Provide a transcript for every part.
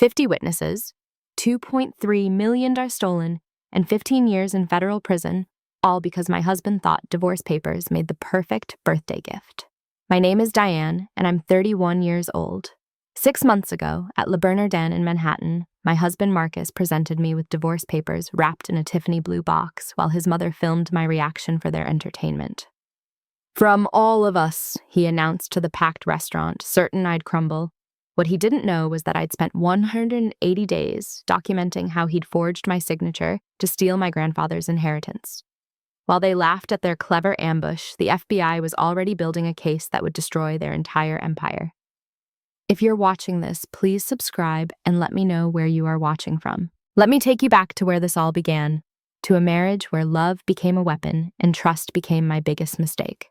50 witnesses, $2.3 million are stolen, and 15 years in federal prison, all because my husband thought divorce papers made the perfect birthday gift. My name is Diane, and I'm 31 years old. 6 months ago, at Le Bernardin in Manhattan, my husband Marcus presented me with divorce papers wrapped in a Tiffany blue box while his mother filmed my reaction for their entertainment. "From all of us," he announced to the packed restaurant, certain I'd crumble. What he didn't know was that I'd spent 180 days documenting how he'd forged my signature to steal my grandfather's inheritance. While they laughed at their clever ambush, the FBI was already building a case that would destroy their entire empire. If you're watching this, please subscribe and let me know where you are watching from. Let me take you back to where this all began, to a marriage where love became a weapon and trust became my biggest mistake.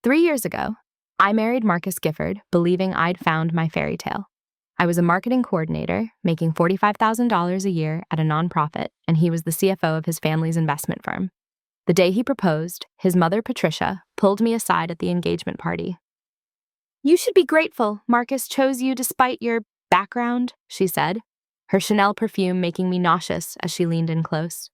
3 years ago, I married Marcus Gifford, believing I'd found my fairy tale. I was a marketing coordinator, making $45,000 a year at a nonprofit, and he was the CFO of his family's investment firm. The day he proposed, his mother, Patricia, pulled me aside at the engagement party. "You should be grateful Marcus chose you despite your background," she said, her Chanel perfume making me nauseous as she leaned in close.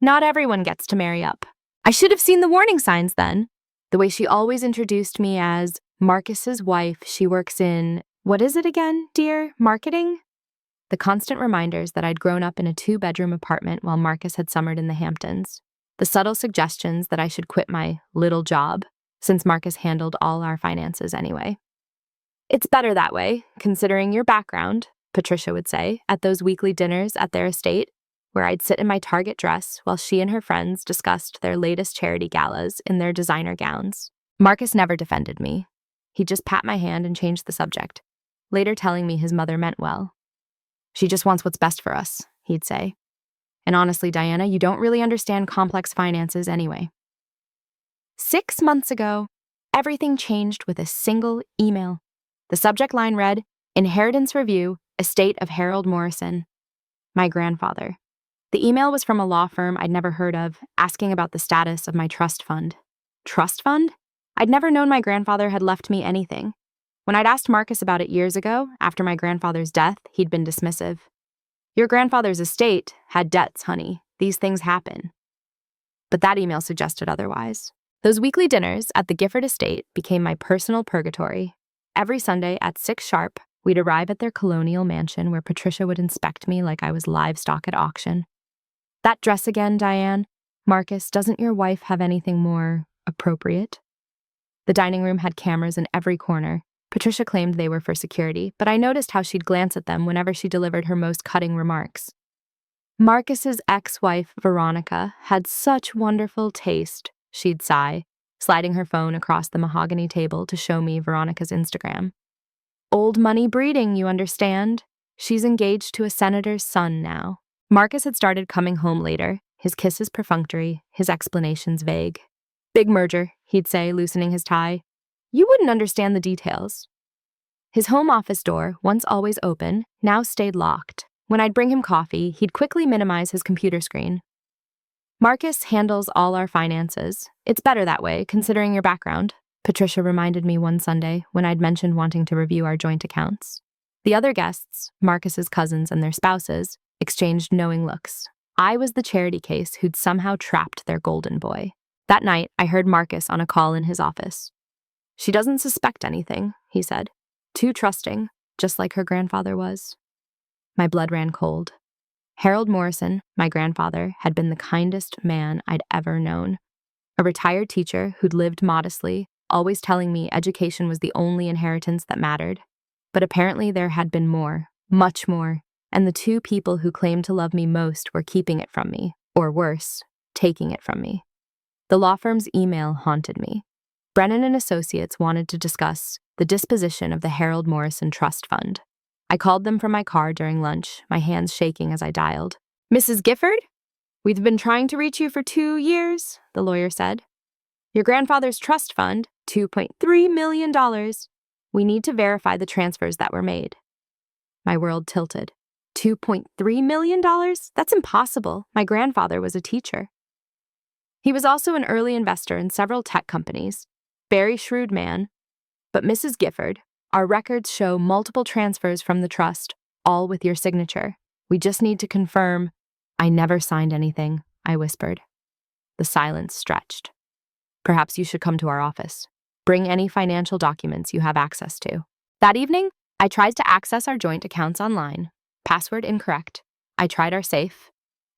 "Not everyone gets to marry up. I should have seen the warning signs then." The way she always introduced me as Marcus's wife, she works in, what is it again, dear? Marketing? The constant reminders that I'd grown up in a 2-bedroom apartment while Marcus had summered in the Hamptons. The subtle suggestions that I should quit my little job, since Marcus handled all our finances anyway. "It's better that way, considering your background," Patricia would say at those weekly dinners at their estate, where I'd sit in my Target dress while she and her friends discussed their latest charity galas in their designer gowns. Marcus never defended me. He'd just pat my hand and change the subject, later telling me his mother meant well. "She just wants what's best for us," he'd say. "And honestly, Diana, you don't really understand complex finances anyway." 6 months ago, everything changed with a single email. The subject line read, "Inheritance Review, Estate of Harold Morrison." My grandfather. The email was from a law firm I'd never heard of, asking about the status of my trust fund. Trust fund? I'd never known my grandfather had left me anything. When I'd asked Marcus about it years ago, after my grandfather's death, he'd been dismissive. "Your grandfather's estate had debts, honey. These things happen." But that email suggested otherwise. Those weekly dinners at the Gifford estate became my personal purgatory. Every Sunday at 6 sharp, we'd arrive at their colonial mansion where Patricia would inspect me like I was livestock at auction. "That dress again, Diane? Marcus, doesn't your wife have anything more appropriate?" The dining room had cameras in every corner. Patricia claimed they were for security, but I noticed how she'd glance at them whenever she delivered her most cutting remarks. "Marcus's ex-wife, Veronica, had such wonderful taste," she'd sigh, sliding her phone across the mahogany table to show me Veronica's Instagram. "Old money breeding, you understand? She's engaged to a senator's son now." Marcus had started coming home later, his kisses perfunctory, his explanations vague. "Big merger," he'd say, loosening his tie. "You wouldn't understand the details." His home office door, once always open, now stayed locked. When I'd bring him coffee, he'd quickly minimize his computer screen. "Marcus handles all our finances. It's better that way, considering your background," Patricia reminded me one Sunday when I'd mentioned wanting to review our joint accounts. The other guests, Marcus's cousins and their spouses, exchanged knowing looks. I was the charity case who'd somehow trapped their golden boy. That night, I heard Marcus on a call in his office. "She doesn't suspect anything," he said. "Too trusting, just like her grandfather was." My blood ran cold. Harold Morrison, my grandfather, had been the kindest man I'd ever known. A retired teacher who'd lived modestly, always telling me education was the only inheritance that mattered. But apparently there had been more, much more, and the 2 people who claimed to love me most were keeping it from me, or worse, taking it from me. The law firm's email haunted me. Brennan and Associates wanted to discuss the disposition of the Harold Morrison Trust Fund. I called them from my car during lunch, my hands shaking as I dialed. "Mrs. Gifford? We've been trying to reach you for 2 years, the lawyer said. "Your grandfather's trust fund, $2.3 million. We need to verify the transfers that were made." My world tilted. $2.3 million? That's impossible. My grandfather was a teacher. He was also an early investor in several tech companies. Very shrewd man. But Mrs. Gifford, our records show multiple transfers from the trust, all with your signature. We just need to confirm. I never signed anything, I whispered. The silence stretched. Perhaps you should come to our office. Bring any financial documents you have access to. That evening, I tried to access our joint accounts online. Password incorrect. I tried our safe.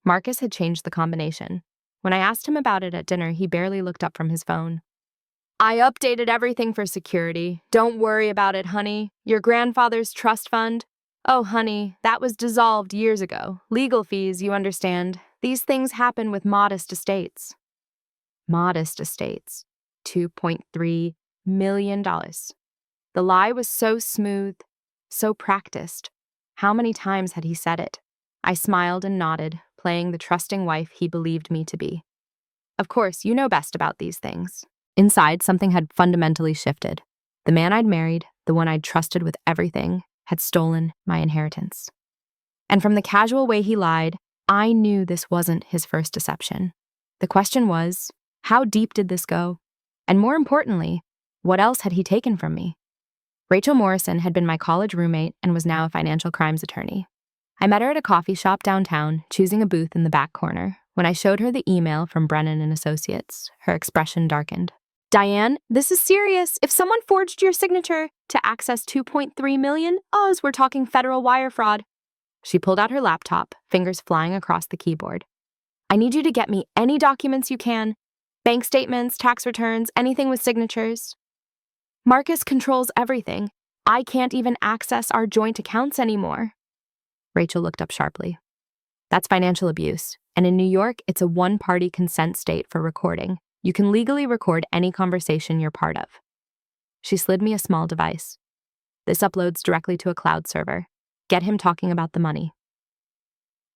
Marcus had changed the combination. When I asked him about it at dinner, he barely looked up from his phone. I updated everything for security. Don't worry about it, honey. Your grandfather's trust fund? Oh, honey, that was dissolved years ago. Legal fees, you understand. These things happen with modest estates. Modest estates. $2.3 million. The lie was so smooth, so practiced. How many times had he said it? I smiled and nodded, playing the trusting wife he believed me to be. Of course, you know best about these things. Inside, something had fundamentally shifted. The man I'd married, the one I'd trusted with everything, had stolen my inheritance. And from the casual way he lied, I knew this wasn't his first deception. The question was, how deep did this go? And more importantly, what else had he taken from me? Rachel Morrison had been my college roommate and was now a financial crimes attorney. I met her at a coffee shop downtown, choosing a booth in the back corner. When I showed her the email from Brennan and Associates, her expression darkened. Diane, this is serious. If someone forged your signature to access $2.3 million, we're talking federal wire fraud. She pulled out her laptop, fingers flying across the keyboard. I need you to get me any documents you can. Bank statements, tax returns, anything with signatures. Marcus controls everything. I can't even access our joint accounts anymore. Rachel looked up sharply. That's financial abuse, and in New York, it's a one-party consent state for recording. You can legally record any conversation you're part of. She slid me a small device. This uploads directly to a cloud server. Get him talking about the money.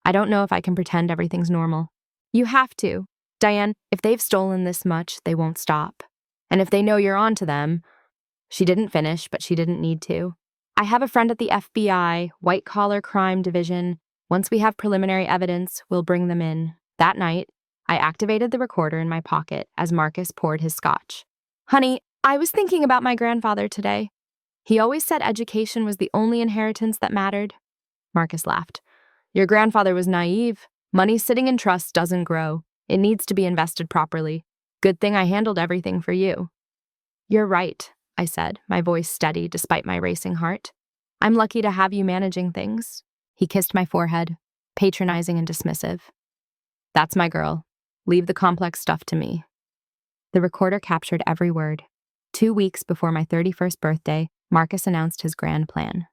I don't know if I can pretend everything's normal. You have to. Diane, if they've stolen this much, they won't stop. And if they know you're onto them... She didn't finish, but she didn't need to. I have a friend at the FBI, white-collar crime division. Once we have preliminary evidence, we'll bring them in. That night, I activated the recorder in my pocket as Marcus poured his scotch. Honey, I was thinking about my grandfather today. He always said education was the only inheritance that mattered. Marcus laughed. Your grandfather was naive. Money sitting in trust doesn't grow. It needs to be invested properly. Good thing I handled everything for you. You're right, I said, my voice steady despite my racing heart. I'm lucky to have you managing things. He kissed my forehead, patronizing and dismissive. That's my girl. Leave the complex stuff to me. The recorder captured every word. 2 weeks before my 31st birthday, Marcus announced his grand plan.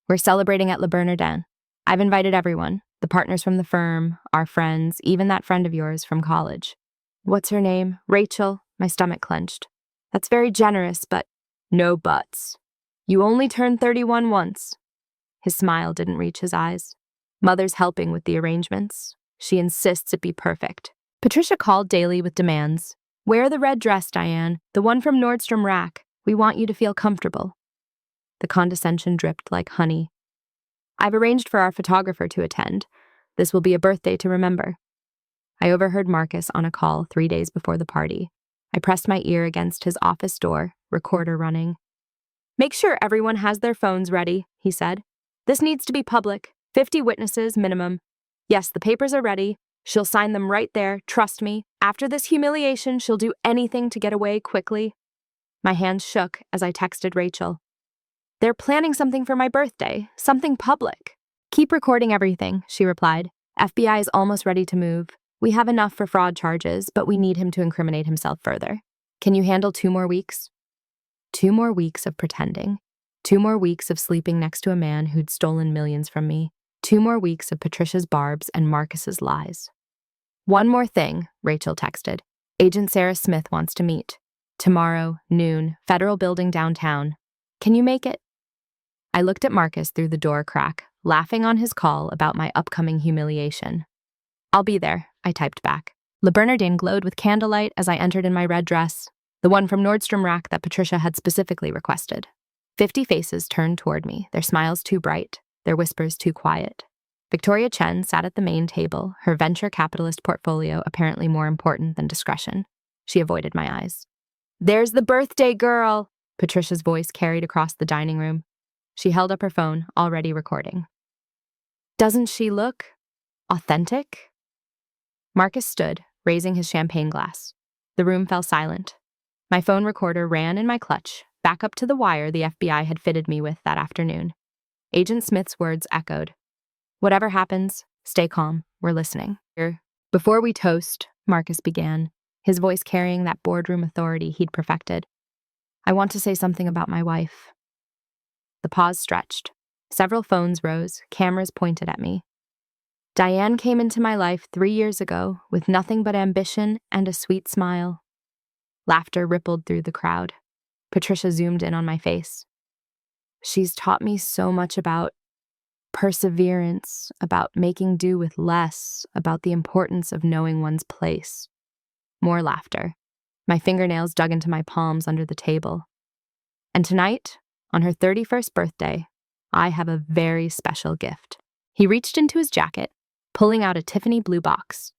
We're celebrating at Le Bernardin. I've invited everyone, the partners from the firm, our friends, even that friend of yours from college. What's her name? Rachel? My stomach clenched. That's very generous, but no buts. You only turn 31 once. His smile didn't reach his eyes. Mother's helping with the arrangements. She insists it be perfect. Patricia called daily with demands. Wear the red dress, Diane, the one from Nordstrom Rack. We want you to feel comfortable. The condescension dripped like honey. I've arranged for our photographer to attend. This will be a birthday to remember. I overheard Marcus on a call 3 days before the party. I pressed my ear against his office door, recorder running. Make sure everyone has their phones ready, he said. This needs to be public. 50 witnesses minimum. Yes, the papers are ready. She'll sign them right there, trust me. After this humiliation, she'll do anything to get away quickly. My hands shook as I texted Rachel. They're planning something for my birthday, something public. Keep recording everything, she replied. FBI is almost ready to move. We have enough for fraud charges, but we need him to incriminate himself further. Can you handle 2 more weeks? 2 more weeks of pretending. 2 more weeks of sleeping next to a man who'd stolen millions from me. 2 more weeks of Patricia's barbs and Marcus's lies. One more thing, Rachel texted. Agent Sarah Smith wants to meet. Tomorrow, noon, Federal Building downtown. Can you make it? I looked at Marcus through the door crack, laughing on his call about my upcoming humiliation. I'll be there, I typed back. Le Bernardin glowed with candlelight as I entered in my red dress, the one from Nordstrom Rack that Patricia had specifically requested. 50 faces turned toward me, their smiles too bright, their whispers too quiet. Victoria Chen sat at the main table, her venture capitalist portfolio apparently more important than discretion. She avoided my eyes. There's the birthday girl, Patricia's voice carried across the dining room. She held up her phone, already recording. Doesn't she look authentic? Marcus stood, raising his champagne glass. The room fell silent. My phone recorder ran in my clutch, back up to the wire the FBI had fitted me with that afternoon. Agent Smith's words echoed. Whatever happens, stay calm. We're listening. Before we toast, Marcus began, his voice carrying that boardroom authority he'd perfected. I want to say something about my wife. The pause stretched. Several phones rose, cameras pointed at me. Diane came into my life 3 years ago with nothing but ambition and a sweet smile. Laughter rippled through the crowd. Patricia zoomed in on my face. She's taught me so much about perseverance, about making do with less, about the importance of knowing one's place. More laughter. My fingernails dug into my palms under the table. And tonight, on her 31st birthday, I have a very special gift. He reached into his jacket, pulling out a Tiffany blue box,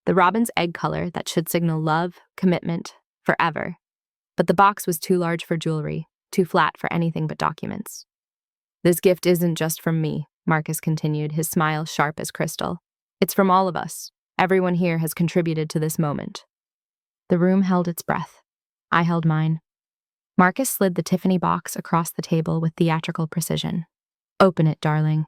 the robin's egg color that should signal love, commitment, forever. But the box was too large for jewelry, too flat for anything but documents. This gift isn't just from me, Marcus continued, his smile sharp as crystal. It's from all of us. Everyone here has contributed to this moment. The room held its breath. I held mine. Marcus slid the Tiffany box across the table with theatrical precision. Open it, darling.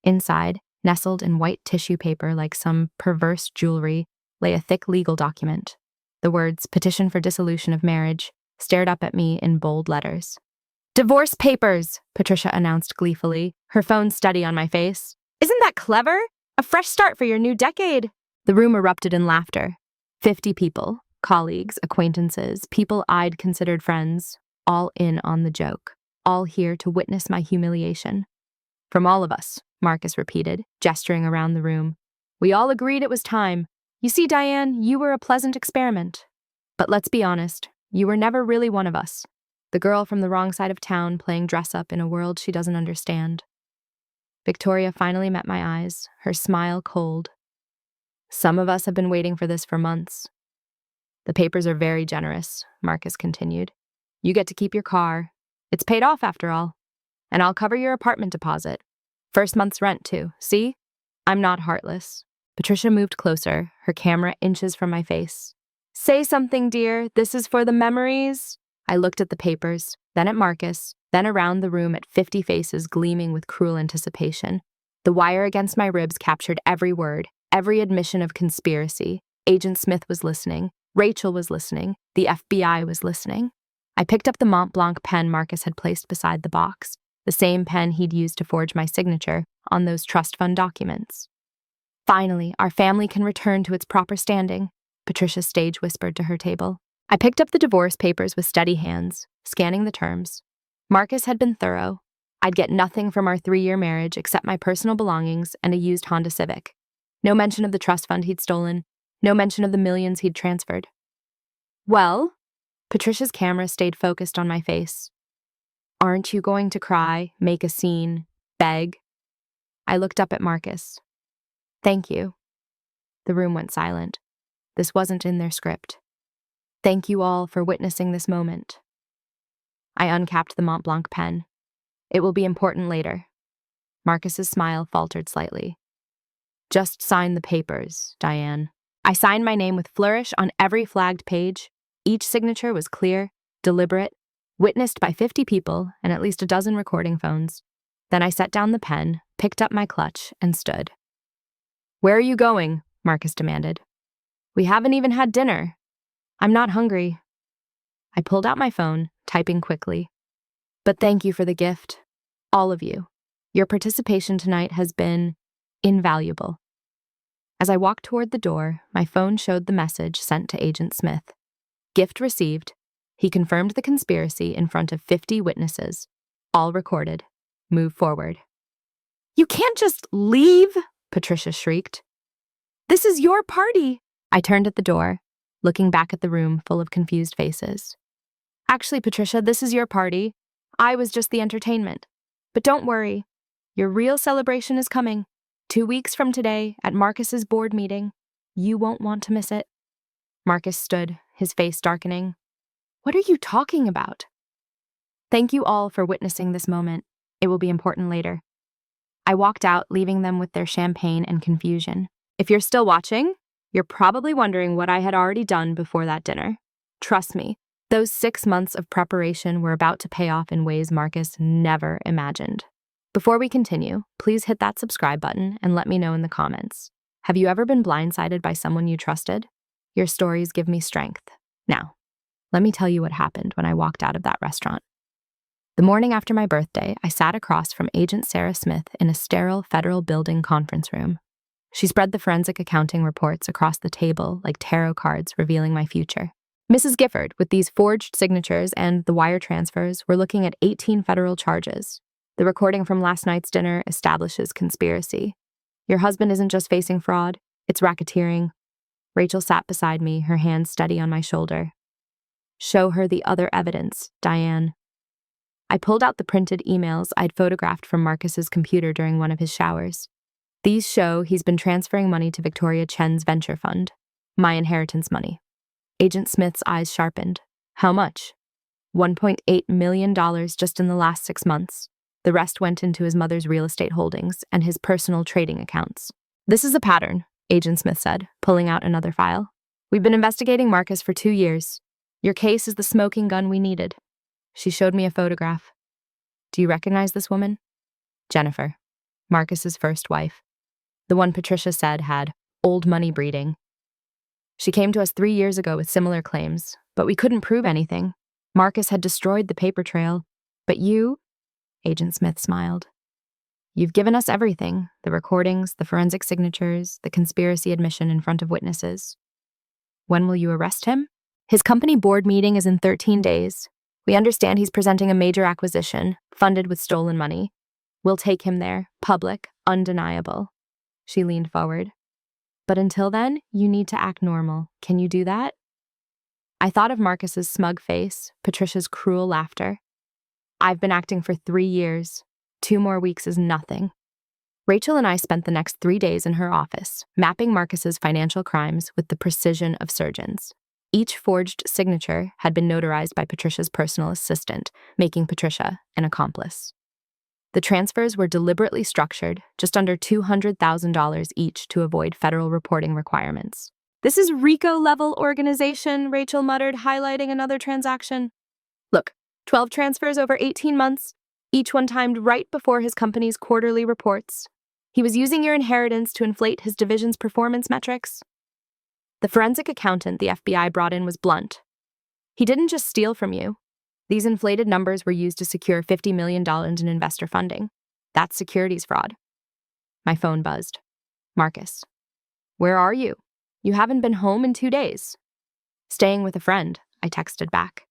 Inside, nestled in white tissue paper like some perverse jewelry, lay a thick legal document. The words, Petition for Dissolution of Marriage, stared up at me in bold letters. Divorce papers, Patricia announced gleefully, her phone steady on my face. Isn't that clever? A fresh start for your new decade. The room erupted in laughter. 50 people, colleagues, acquaintances, people I'd considered friends, all in on the joke, all here to witness my humiliation. From all of us, Marcus repeated, gesturing around the room. We all agreed it was time. You see, Diane, you were a pleasant experiment. But let's be honest, you were never really one of us. The girl from the wrong side of town playing dress-up in a world she doesn't understand. Victoria finally met my eyes, her smile cold. Some of us have been waiting for this for months. The papers are very generous, Marcus continued. You get to keep your car. It's paid off after all. And I'll cover your apartment deposit. First month's rent, too. See? I'm not heartless. Patricia moved closer, her camera inches from my face. Say something, dear. This is for the memories. I looked at the papers, then at Marcus, then around the room at 50 faces gleaming with cruel anticipation. The wire against my ribs captured every word, every admission of conspiracy. Agent Smith was listening. Rachel was listening. The FBI was listening. I picked up the Mont Blanc pen Marcus had placed beside the box, the same pen he'd used to forge my signature on those trust fund documents. Finally, our family can return to its proper standing, Patricia stage whispered to her table. I picked up the divorce papers with steady hands, scanning the terms. Marcus had been thorough. I'd get nothing from our 3-year marriage except my personal belongings and a used Honda Civic. No mention of the trust fund he'd stolen, no mention of the millions he'd transferred. Well, Patricia's camera stayed focused on my face. Aren't you going to cry, make a scene, beg? I looked up at Marcus. Thank you. The room went silent. This wasn't in their script. Thank you all for witnessing this moment. I uncapped the Mont Blanc pen. It will be important later. Marcus's smile faltered slightly. Just sign the papers, Diane. I signed my name with flourish on every flagged page. Each signature was clear, deliberate, witnessed by 50 people and at least a dozen recording phones. Then I set down the pen, picked up my clutch, and stood. Where are you going? Marcus demanded. We haven't even had dinner. I'm not hungry. I pulled out my phone, typing quickly. But thank you for the gift. All of you. Your participation tonight has been invaluable. As I walked toward the door, my phone showed the message sent to Agent Smith. Gift received. He confirmed the conspiracy in front of 50 witnesses. All recorded. Move forward. You can't just leave, Patricia shrieked. This is your party. I turned at the door, looking back at the room full of confused faces. Actually, Patricia, this is your party. I was just the entertainment. But don't worry. Your real celebration is coming. 2 weeks from today, at Marcus's board meeting. You won't want to miss it. Marcus stood, his face darkening. What are you talking about? Thank you all for witnessing this moment. It will be important later. I walked out, leaving them with their champagne and confusion. If you're still watching, you're probably wondering what I had already done before that dinner. Trust me, those 6 months of preparation were about to pay off in ways Marcus never imagined. Before we continue, please hit that subscribe button and let me know in the comments. Have you ever been blindsided by someone you trusted? Your stories give me strength. Now, let me tell you what happened when I walked out of that restaurant. The morning after my birthday, I sat across from Agent Sarah Smith in a sterile federal building conference room. She spread the forensic accounting reports across the table like tarot cards revealing my future. Mrs. Gifford, with these forged signatures and the wire transfers, were looking at 18 federal charges. The recording from last night's dinner establishes conspiracy. Your husband isn't just facing fraud, it's racketeering. Rachel sat beside me, her hand steady on my shoulder. Show her the other evidence, Diane. I pulled out the printed emails I'd photographed from Marcus's computer during one of his showers. These show he's been transferring money to Victoria Chen's venture fund, my inheritance money. Agent Smith's eyes sharpened. How much? $1.8 million just in the last 6 months. The rest went into his mother's real estate holdings and his personal trading accounts. This is a pattern, Agent Smith said, pulling out another file. We've been investigating Marcus for 2 years. Your case is the smoking gun we needed. She showed me a photograph. Do you recognize this woman? Jennifer, Marcus's first wife. The one Patricia said had old money breeding. She came to us 3 years ago with similar claims, but we couldn't prove anything. Marcus had destroyed the paper trail. But you, Agent Smith smiled. You've given us everything, the recordings, the forensic signatures, the conspiracy admission in front of witnesses. When will you arrest him? His company board meeting is in 13 days. We understand he's presenting a major acquisition, funded with stolen money. We'll take him there, public, undeniable. She leaned forward. But until then, you need to act normal. Can you do that? I thought of Marcus's smug face, Patricia's cruel laughter. I've been acting for 3 years. 2 more weeks is nothing. Rachel and I spent the next 3 days in her office, mapping Marcus's financial crimes with the precision of surgeons. Each forged signature had been notarized by Patricia's personal assistant, making Patricia an accomplice. The transfers were deliberately structured, just under $200,000 each to avoid federal reporting requirements. This is RICO-level organization, Rachel muttered, highlighting another transaction. Look, 12 transfers over 18 months, each one timed right before his company's quarterly reports. He was using your inheritance to inflate his division's performance metrics. The forensic accountant the FBI brought in was blunt. He didn't just steal from you. These inflated numbers were used to secure $50 million in investor funding. That's securities fraud. My phone buzzed. Marcus. Where are you? You haven't been home in 2 days. Staying with a friend, I texted back.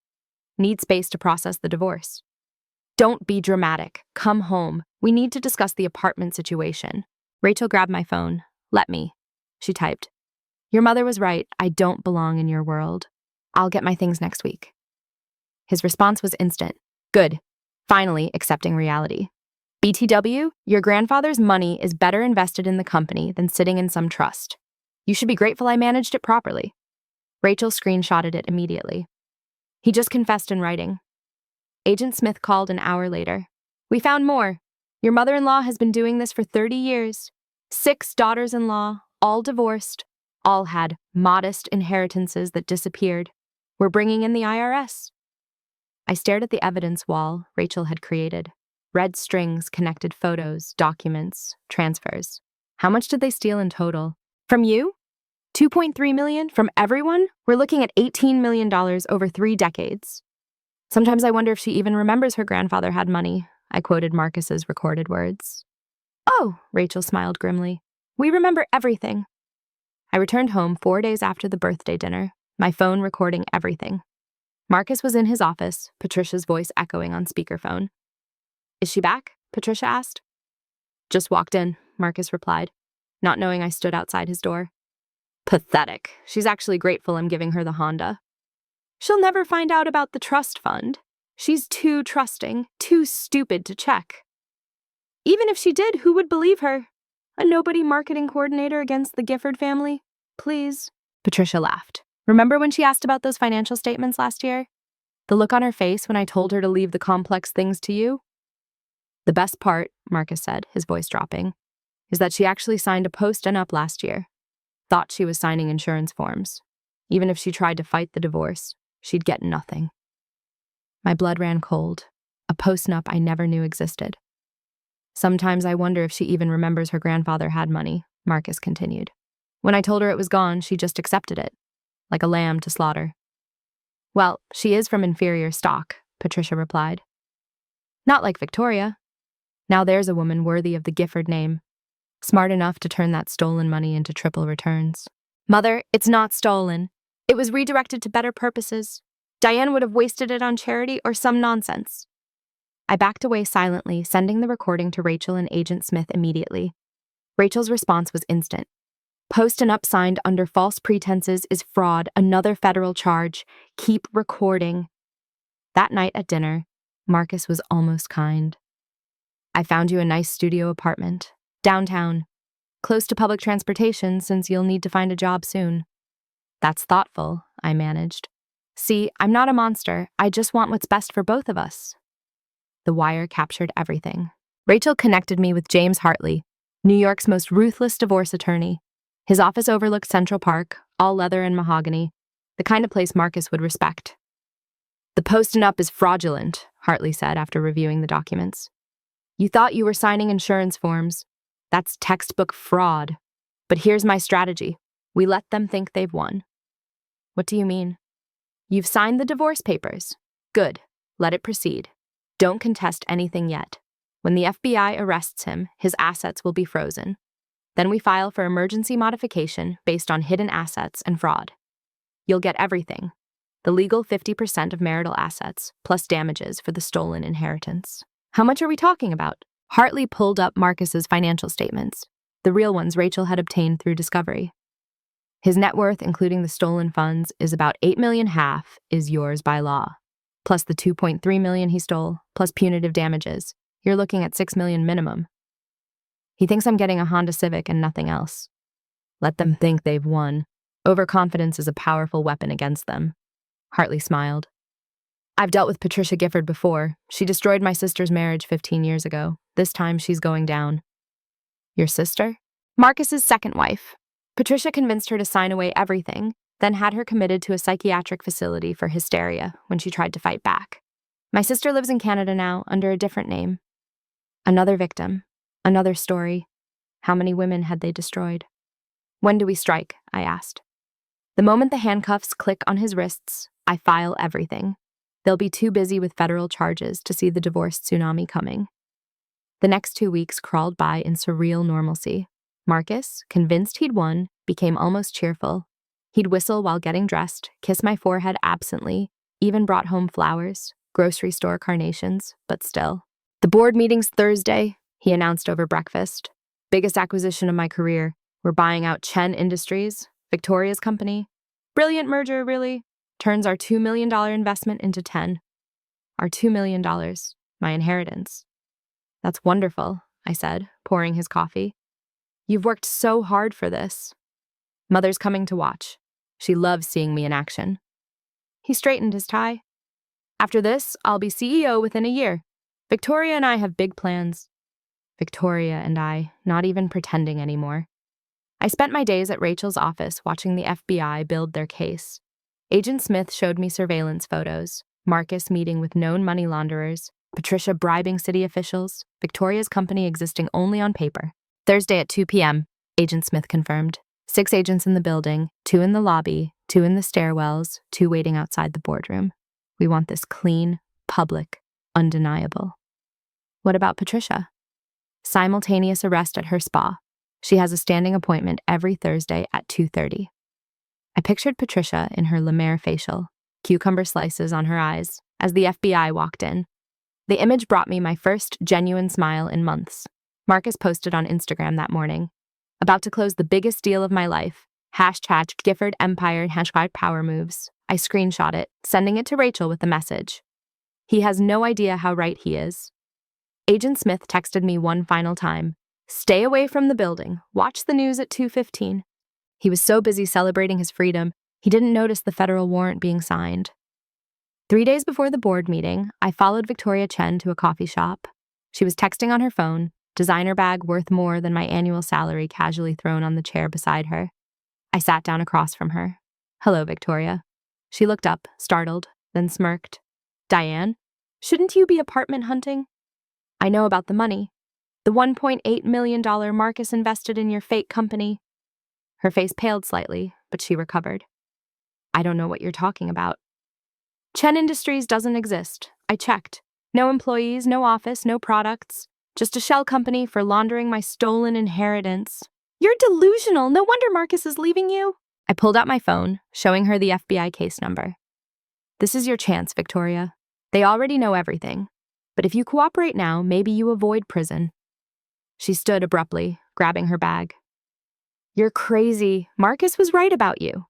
Need space to process the divorce. Don't be dramatic. Come home. We need to discuss the apartment situation. Rachel grabbed my phone. Let me. She typed. Your mother was right. I don't belong in your world. I'll get my things next week. His response was instant. Good. Finally accepting reality. BTW, your grandfather's money is better invested in the company than sitting in some trust. You should be grateful I managed it properly. Rachel screenshotted it immediately. He just confessed in writing. Agent Smith called an hour later. We found more. Your mother-in-law has been doing this for 30 years. 6 daughters-in-law, all divorced. All had modest inheritances that disappeared. We're bringing in the IRS. I stared at the evidence wall Rachel had created. Red strings connected photos, documents, transfers. How much did they steal in total? From you? $2.3 million? From everyone? We're looking at $18 million over 3 decades. Sometimes I wonder if she even remembers her grandfather had money. I quoted Marcus's recorded words. Oh, Rachel smiled grimly. We remember everything. I returned home 4 days after the birthday dinner, my phone recording everything. Marcus was in his office, Patricia's voice echoing on speakerphone. Is she back? Patricia asked. Just walked in, Marcus replied, not knowing I stood outside his door. Pathetic. She's actually grateful I'm giving her the Honda. She'll never find out about the trust fund. She's too trusting, too stupid to check. Even if she did, who would believe her? A nobody marketing coordinator against the Gifford family? Please. Patricia laughed. Remember when she asked about those financial statements last year? The look on her face when I told her to leave the complex things to you? The best part, Marcus said, his voice dropping, is that she actually signed a post-nup last year. Thought she was signing insurance forms. Even if she tried to fight the divorce, she'd get nothing. My blood ran cold. A post-nup I never knew existed. Sometimes I wonder if she even remembers her grandfather had money, Marcus continued. When I told her it was gone, she just accepted it, like a lamb to slaughter. Well, she is from inferior stock, Patricia replied. Not like Victoria. Now there's a woman worthy of the Gifford name, smart enough to turn that stolen money into triple returns. Mother, it's not stolen. It was redirected to better purposes. Diane would have wasted it on charity or some nonsense. I backed away silently, sending the recording to Rachel and Agent Smith immediately. Rachel's response was instant. Post-nup signed under false pretenses is fraud, another federal charge. Keep recording. That night at dinner, Marcus was almost kind. I found you a nice studio apartment, downtown, close to public transportation since you'll need to find a job soon. That's thoughtful, I managed. See, I'm not a monster. I just want what's best for both of us. The wire captured everything. Rachel connected me with James Hartley, New York's most ruthless divorce attorney. His office overlooks Central Park, all leather and mahogany, the kind of place Marcus would respect. The post-nup is fraudulent, Hartley said after reviewing the documents. You thought you were signing insurance forms. That's textbook fraud. But here's my strategy. We let them think they've won. What do you mean? You've signed the divorce papers. Good. Let it proceed. Don't contest anything yet. When the FBI arrests him, his assets will be frozen. Then we file for emergency modification based on hidden assets and fraud. You'll get everything. The legal 50% of marital assets, plus damages for the stolen inheritance. How much are we talking about? Hartley pulled up Marcus's financial statements, the real ones Rachel had obtained through discovery. His net worth, including the stolen funds, is about $8 million. Half is yours by law. Plus the $2.3 million he stole, plus punitive damages. You're looking at $6 million minimum. He thinks I'm getting a Honda Civic and nothing else. Let them think they've won. Overconfidence is a powerful weapon against them. Hartley smiled. I've dealt with Patricia Gifford before. She destroyed my sister's marriage 15 years ago. This time she's going down. Your sister? Marcus's second wife. Patricia convinced her to sign away everything, then had her committed to a psychiatric facility for hysteria when she tried to fight back. My sister lives in Canada now, under a different name. Another victim. Another story. How many women had they destroyed? When do we strike? I asked. The moment the handcuffs click on his wrists, I file everything. They'll be too busy with federal charges to see the divorce tsunami coming. The next 2 weeks crawled by in surreal normalcy. Marcus, convinced he'd won, became almost cheerful. He'd whistle while getting dressed, kiss my forehead absently, even brought home flowers, grocery store carnations, but still. The board meeting's Thursday, he announced over breakfast. Biggest acquisition of my career. We're buying out Chen Industries, Victoria's company. Brilliant merger, really. Turns our $2 million investment into 10. Our $2 million, my inheritance. That's wonderful, I said, pouring his coffee. You've worked so hard for this. Mother's coming to watch. She loves seeing me in action. He straightened his tie. After this, I'll be CEO within a year. Victoria and I have big plans. Victoria and I, not even pretending anymore. I spent my days at Rachel's office watching the FBI build their case. Agent Smith showed me surveillance photos, Marcus meeting with known money launderers, Patricia bribing city officials, Victoria's company existing only on paper. Thursday at 2 p.m., Agent Smith confirmed. 6 agents in the building, 2 in the lobby, 2 in the stairwells, 2 waiting outside the boardroom. We want this clean, public, undeniable. What about Patricia? Simultaneous arrest at her spa. She has a standing appointment every Thursday at 2:30. I pictured Patricia in her La Mer facial, cucumber slices on her eyes, as the FBI walked in. The image brought me my first genuine smile in months. Marcus posted on Instagram that morning. About to close the biggest deal of my life. Hashtag Gifford Empire hashtag power moves. I screenshot it, sending it to Rachel with the message. He has no idea how right he is. Agent Smith texted me one final time. Stay away from the building. Watch the news at 2:15. He was so busy celebrating his freedom, he didn't notice the federal warrant being signed. 3 days before the board meeting, I followed Victoria Chen to a coffee shop. She was texting on her phone, designer bag worth more than my annual salary casually thrown on the chair beside her. I sat down across from her. "Hello, Victoria." She looked up, startled, then smirked. "Diane, shouldn't you be apartment hunting?" "I know about the money. The $1.8 million Marcus invested in your fake company." Her face paled slightly, but she recovered. "I don't know what you're talking about." "Chen Industries doesn't exist. I checked. No employees, no office, no products. Just a shell company for laundering my stolen inheritance." "You're delusional. No wonder Marcus is leaving you." I pulled out my phone, showing her the FBI case number. "This is your chance, Victoria. They already know everything. But if you cooperate now, maybe you avoid prison." She stood abruptly, grabbing her bag. "You're crazy. Marcus was right about you."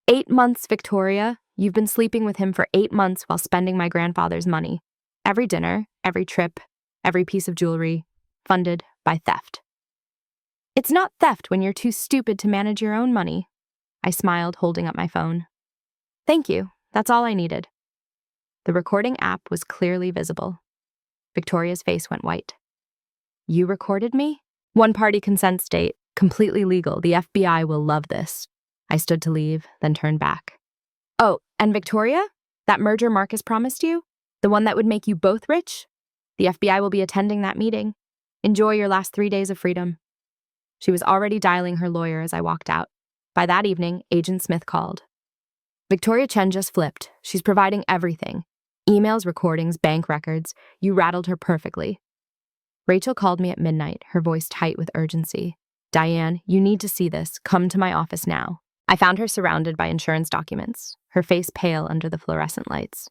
8 months, Victoria. You've been sleeping with him for 8 months while spending my grandfather's money. Every dinner, every trip, every piece of jewelry, funded by theft. It's not theft when you're too stupid to manage your own money. I smiled, holding up my phone. "Thank you. That's all I needed." The recording app was clearly visible. Victoria's face went white. "You recorded me?" "One-party consent state, completely legal. The FBI will love this." I stood to leave, then turned back. "Oh, and Victoria? That merger Marcus promised you? The one that would make you both rich? The FBI will be attending that meeting. Enjoy your last 3 days of freedom." She was already dialing her lawyer as I walked out. By that evening, Agent Smith called. "Victoria Chen just flipped. She's providing everything. Emails, recordings, bank records. You rattled her perfectly." Rachel called me at midnight, her voice tight with urgency. "Diane, you need to see this. Come to my office now." I found her surrounded by insurance documents, her face pale under the fluorescent lights.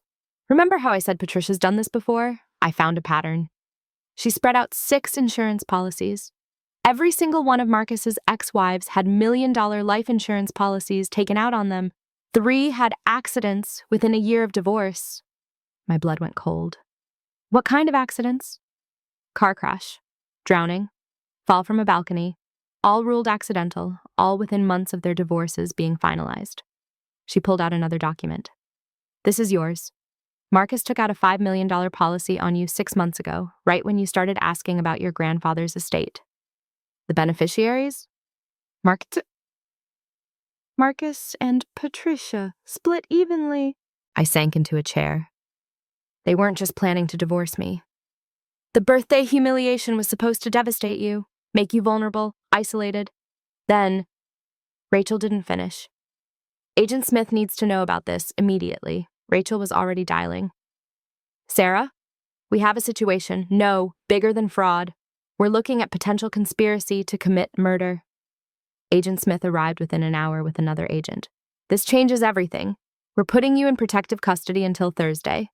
"Remember how I said Patricia's done this before? I found a pattern. She spread out 6 insurance policies. Every single one of Marcus's ex-wives had $1 million life insurance policies taken out on them. 3 had accidents within a year of divorce." My blood went cold. "What kind of accidents?" "Car crash, drowning, fall from a balcony, all ruled accidental, all within months of their divorces being finalized." She pulled out another document. "This is yours. Marcus took out a $5 million policy on you 6 months ago, right when you started asking about your grandfather's estate. The beneficiaries? Marcus and Patricia, split evenly." I sank into a chair. "They weren't just planning to divorce me. The birthday humiliation was supposed to devastate you, make you vulnerable, isolated. Then..." Rachel didn't finish. "Agent Smith needs to know about this immediately." Rachel was already dialing. "Sarah, we have a situation. No, bigger than fraud. We're looking at potential conspiracy to commit murder." Agent Smith arrived within an hour with another agent. "This changes everything. We're putting you in protective custody until Thursday."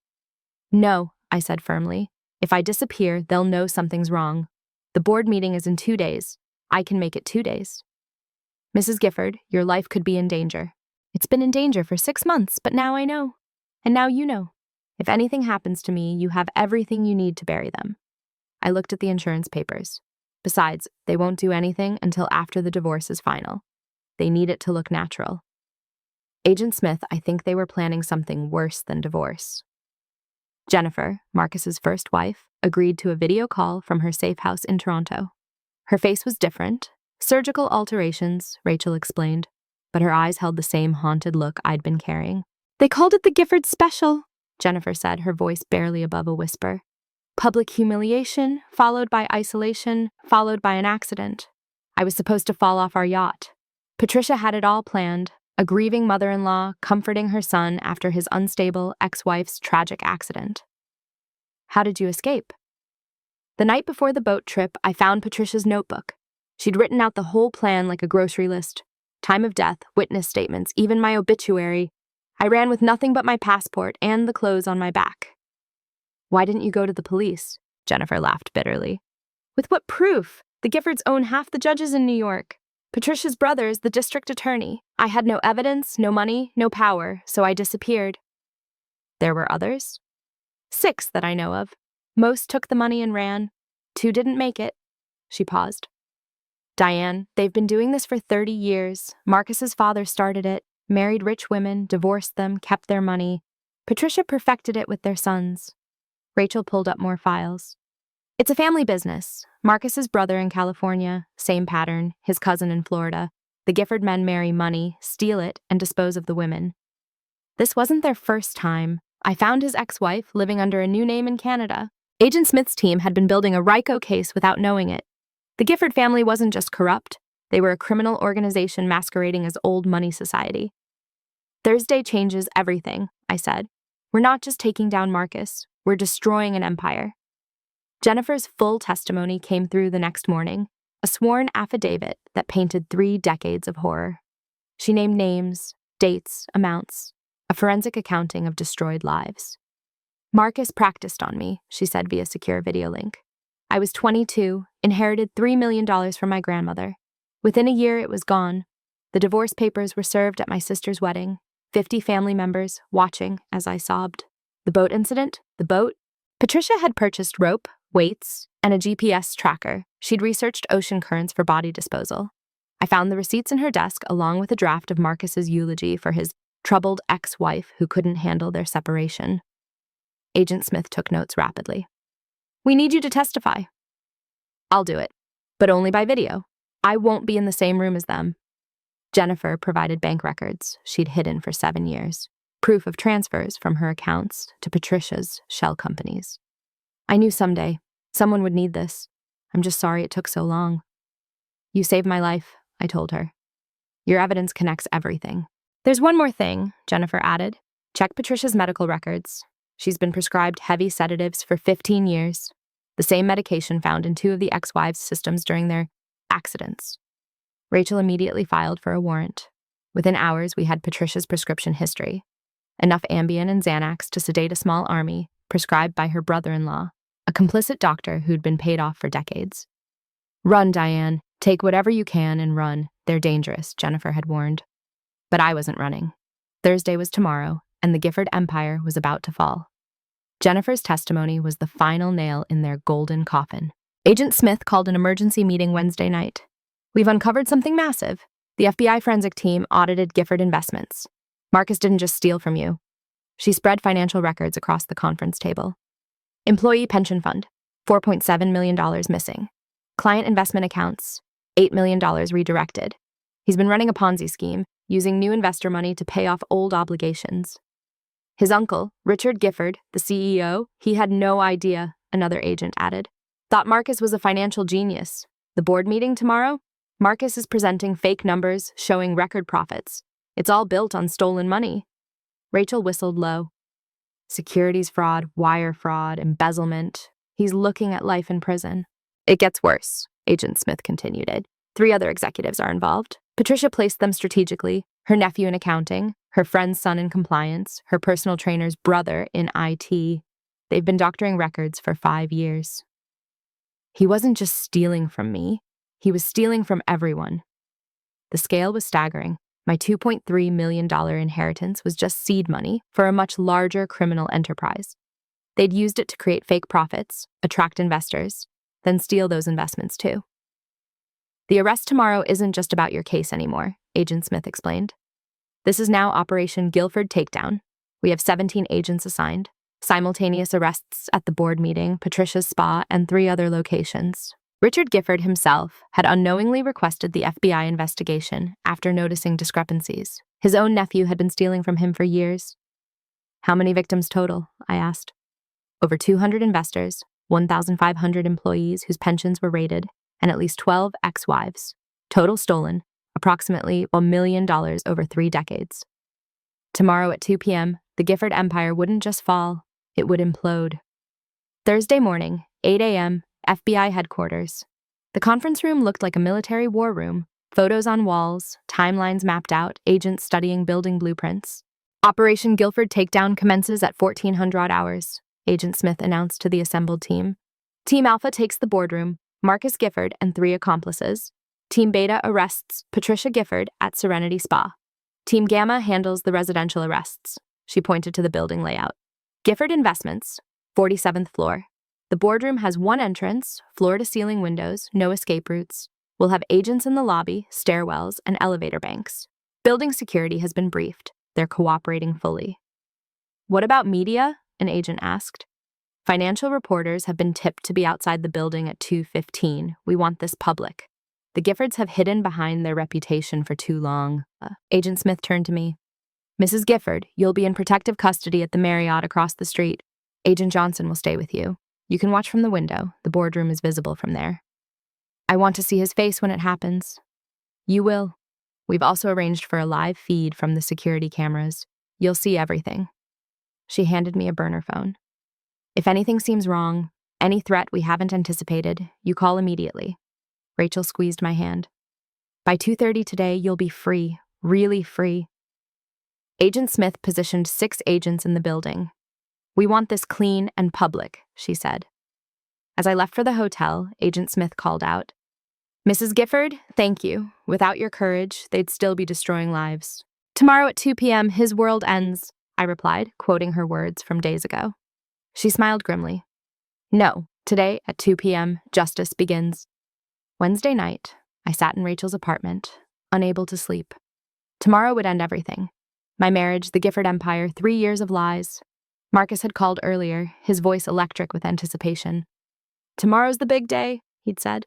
"No," I said firmly. "If I disappear, they'll know something's wrong. The board meeting is in 2 days. I can make it 2 days." "Mrs. Gifford, your life could be in danger." "It's been in danger for 6 months, but now I know. And now you know. If anything happens to me, you have everything you need to bury them." I looked at the insurance papers. Besides, they won't do anything until after the divorce is final. They need it to look natural. Agent Smith, I think they were planning something worse than divorce. Jennifer, Marcus's first wife, agreed to a video call from her safe house in Toronto. Her face was different. Surgical alterations, Rachel explained, but her eyes held the same haunted look I'd been carrying. "They called it the Gifford Special," Jennifer said, her voice barely above a whisper. "Public humiliation, followed by isolation, followed by an accident. I was supposed to fall off our yacht. Patricia had it all planned, a grieving mother-in-law comforting her son after his unstable ex-wife's tragic accident." "How did you escape?" "The night before the boat trip, I found Patricia's notebook. She'd written out the whole plan like a grocery list. Time of death, witness statements, even my obituary. I ran with nothing but my passport and the clothes on my back." "Why didn't you go to the police?" Jennifer laughed bitterly. "With what proof? The Giffords own half the judges in New York. Patricia's brother is the district attorney. I had no evidence, no money, no power, so I disappeared." "There were others?" "6 that I know of. Most took the money and ran. 2 didn't make it." She paused. "Diane, they've been doing this for 30 years. Marcus's father started it, married rich women, divorced them, kept their money. Patricia perfected it with their sons." Rachel pulled up more files. It's a family business. Marcus's brother in California, same pattern, his cousin in Florida. The Gifford men marry money, steal it, and dispose of the women. This wasn't their first time. I found his ex-wife living under a new name in Canada. Agent Smith's team had been building a RICO case without knowing it. The Gifford family wasn't just corrupt. They were a criminal organization masquerading as old money society. Thursday changes everything, I said. We're not just taking down Marcus, we're destroying an empire. Jennifer's full testimony came through the next morning, a sworn affidavit that painted 3 decades of horror. She named names, dates, amounts, a forensic accounting of destroyed lives. Marcus practiced on me, she said via secure video link. I was 22, inherited $3 million from my grandmother. Within a year, it was gone. The divorce papers were served at my sister's wedding, 50 family members watching as I sobbed. The boat incident? The boat? Patricia had purchased rope, weights, and a GPS tracker. She'd researched ocean currents for body disposal. I found the receipts in her desk along with a draft of Marcus's eulogy for his troubled ex-wife who couldn't handle their separation. Agent Smith took notes rapidly. We need you to testify. I'll do it, but only by video. I won't be in the same room as them. Jennifer provided bank records she'd hidden for 7 years, proof of transfers from her accounts to Patricia's shell companies. I knew someday someone would need this. I'm just sorry it took so long. You saved my life, I told her. Your evidence connects everything. There's one more thing, Jennifer added. Check Patricia's medical records. She's been prescribed heavy sedatives for 15 years, the same medication found in 2 of the ex-wives' systems during their accidents. Rachel immediately filed for a warrant. Within hours, we had Patricia's prescription history. Enough Ambien and Xanax to sedate a small army, prescribed by her brother-in-law, a complicit doctor who'd been paid off for decades. Run, Diane. Take whatever you can and run. They're dangerous, Jennifer had warned. But I wasn't running. Thursday was tomorrow, and the Gifford empire was about to fall. Jennifer's testimony was the final nail in their golden coffin. Agent Smith called an emergency meeting Wednesday night. We've uncovered something massive. The FBI forensic team audited Gifford investments. Marcus didn't just steal from you. She spread financial records across the conference table. Employee pension fund, $4.7 million missing. Client investment accounts, $8 million redirected. He's been running a Ponzi scheme, using new investor money to pay off old obligations. His uncle, Richard Gifford, the CEO, he had no idea, another agent added. Thought Marcus was a financial genius. The board meeting tomorrow? Marcus is presenting fake numbers showing record profits. It's all built on stolen money. Rachel whistled low. Securities fraud, wire fraud, embezzlement. He's looking at life in prison. It gets worse, Agent Smith continued. 3 other executives are involved. Patricia placed them strategically, her nephew in accounting, her friend's son in compliance, her personal trainer's brother in IT. They've been doctoring records for 5 years. He wasn't just stealing from me. He was stealing from everyone. The scale was staggering. My $2.3 million inheritance was just seed money for a much larger criminal enterprise. They'd used it to create fake profits, attract investors, then steal those investments too. The arrest tomorrow isn't just about your case anymore, Agent Smith explained. This is now Operation Guilford Takedown. We have 17 agents assigned, simultaneous arrests at the board meeting, Patricia's spa, and 3 other locations. Richard Gifford himself had unknowingly requested the FBI investigation after noticing discrepancies. His own nephew had been stealing from him for years. How many victims total? I asked. Over 200 investors, 1,500 employees whose pensions were raided, and at least 12 ex-wives. Total stolen, approximately $1 million over 3 decades. Tomorrow at 2 p.m., the Gifford empire wouldn't just fall, it would implode. Thursday morning, 8 a.m., FBI headquarters. The conference room looked like a military war room. Photos on walls, timelines mapped out, agents studying building blueprints. Operation Guilford Takedown commences at 1400 hours, Agent Smith announced to the assembled team. Team Alpha takes the boardroom, Marcus Gifford and 3 accomplices. Team Beta arrests Patricia Gifford at Serenity Spa. Team Gamma handles the residential arrests. She pointed to the building layout. Gifford Investments, 47th floor. The boardroom has 1 entrance, floor-to-ceiling windows, no escape routes. We'll have agents in the lobby, stairwells, and elevator banks. Building security has been briefed. They're cooperating fully. What about media? An agent asked. Financial reporters have been tipped to be outside the building at 2:15. We want this public. The Giffords have hidden behind their reputation for too long. Agent Smith turned to me. Mrs. Gifford, you'll be in protective custody at the Marriott across the street. Agent Johnson will stay with you. You can watch from the window. The boardroom is visible from there. I want to see his face when it happens. You will. We've also arranged for a live feed from the security cameras. You'll see everything. She handed me a burner phone. If anything seems wrong, any threat we haven't anticipated, you call immediately. Rachel squeezed my hand. By 2:30 today, you'll be free, really free. Agent Smith positioned 6 agents in the building. We want this clean and public, she said. As I left for the hotel, Agent Smith called out, Mrs. Gifford, thank you. Without your courage, they'd still be destroying lives. Tomorrow at 2 p.m., his world ends, I replied, quoting her words from days ago. She smiled grimly. No, today at 2 p.m., justice begins. Wednesday night, I sat in Rachel's apartment, unable to sleep. Tomorrow would end everything. My marriage, the Gifford empire, 3 years of lies. Marcus had called earlier, his voice electric with anticipation. Tomorrow's the big day, he'd said.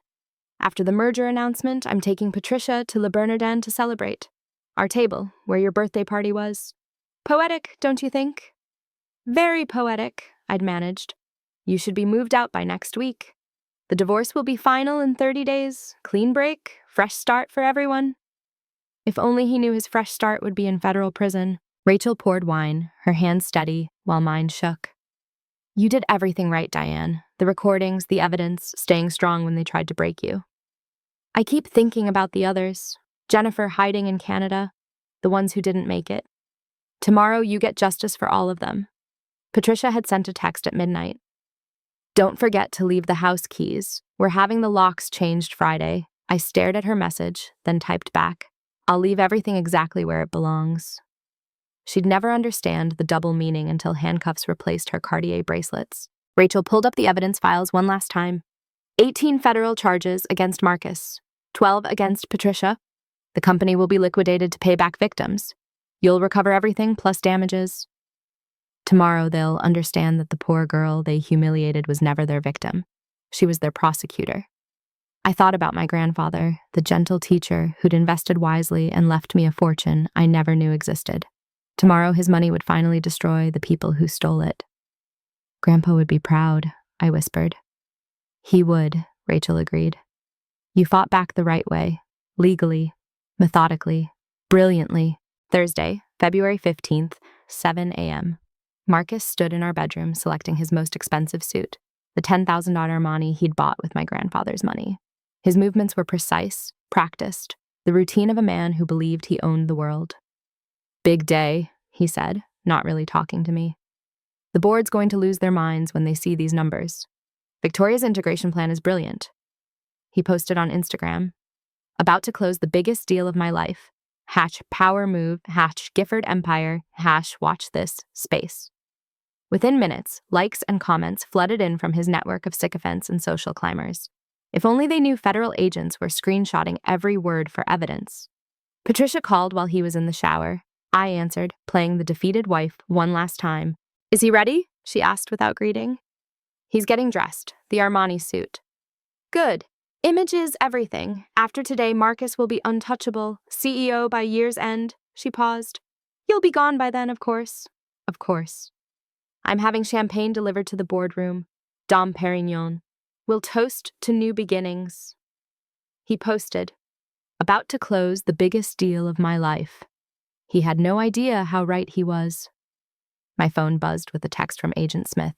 After the merger announcement, I'm taking Patricia to Le Bernardin to celebrate. Our table, where your birthday party was. Poetic, don't you think? Very poetic, I'd managed. You should be moved out by next week. The divorce will be final in 30 days. Clean break, fresh start for everyone. If only he knew his fresh start would be in federal prison. Rachel poured wine, her hands steady, while mine shook. You did everything right, Diane. The recordings, the evidence, staying strong when they tried to break you. I keep thinking about the others. Jennifer hiding in Canada, the ones who didn't make it. Tomorrow you get justice for all of them. Patricia had sent a text at midnight. Don't forget to leave the house keys. We're having the locks changed Friday. I stared at her message, then typed back. I'll leave everything exactly where it belongs. She'd never understand the double meaning until handcuffs replaced her Cartier bracelets. Rachel pulled up the evidence files one last time. 18 federal charges against Marcus, 12 against Patricia. The company will be liquidated to pay back victims. You'll recover everything plus damages. Tomorrow they'll understand that the poor girl they humiliated was never their victim. She was their prosecutor. I thought about my grandfather, the gentle teacher who'd invested wisely and left me a fortune I never knew existed. Tomorrow his money would finally destroy the people who stole it. Grandpa would be proud, I whispered. He would, Rachel agreed. You fought back the right way, legally, methodically, brilliantly. Thursday, February 15th, 7 a.m. Marcus stood in our bedroom selecting his most expensive suit, the $10,000 Armani he'd bought with my grandfather's money. His movements were precise, practiced, the routine of a man who believed he owned the world. Big day, he said, not really talking to me. The board's going to lose their minds when they see these numbers. Victoria's integration plan is brilliant. He posted on Instagram, about to close the biggest deal of my life. #power move, #Gifford Empire, #watch this, space. Within minutes, likes and comments flooded in from his network of sycophants and social climbers. If only they knew federal agents were screenshotting every word for evidence. Patricia called while he was in the shower. I answered, playing the defeated wife one last time. Is he ready? She asked without greeting. He's getting dressed, the Armani suit. Good. Images, everything. After today, Marcus will be untouchable, CEO by year's end. She paused. You'll be gone by then, of course. Of course. I'm having champagne delivered to the boardroom. Dom Perignon. We'll toast to new beginnings. He posted, about to close the biggest deal of my life. He had no idea how right he was. My phone buzzed with a text from Agent Smith.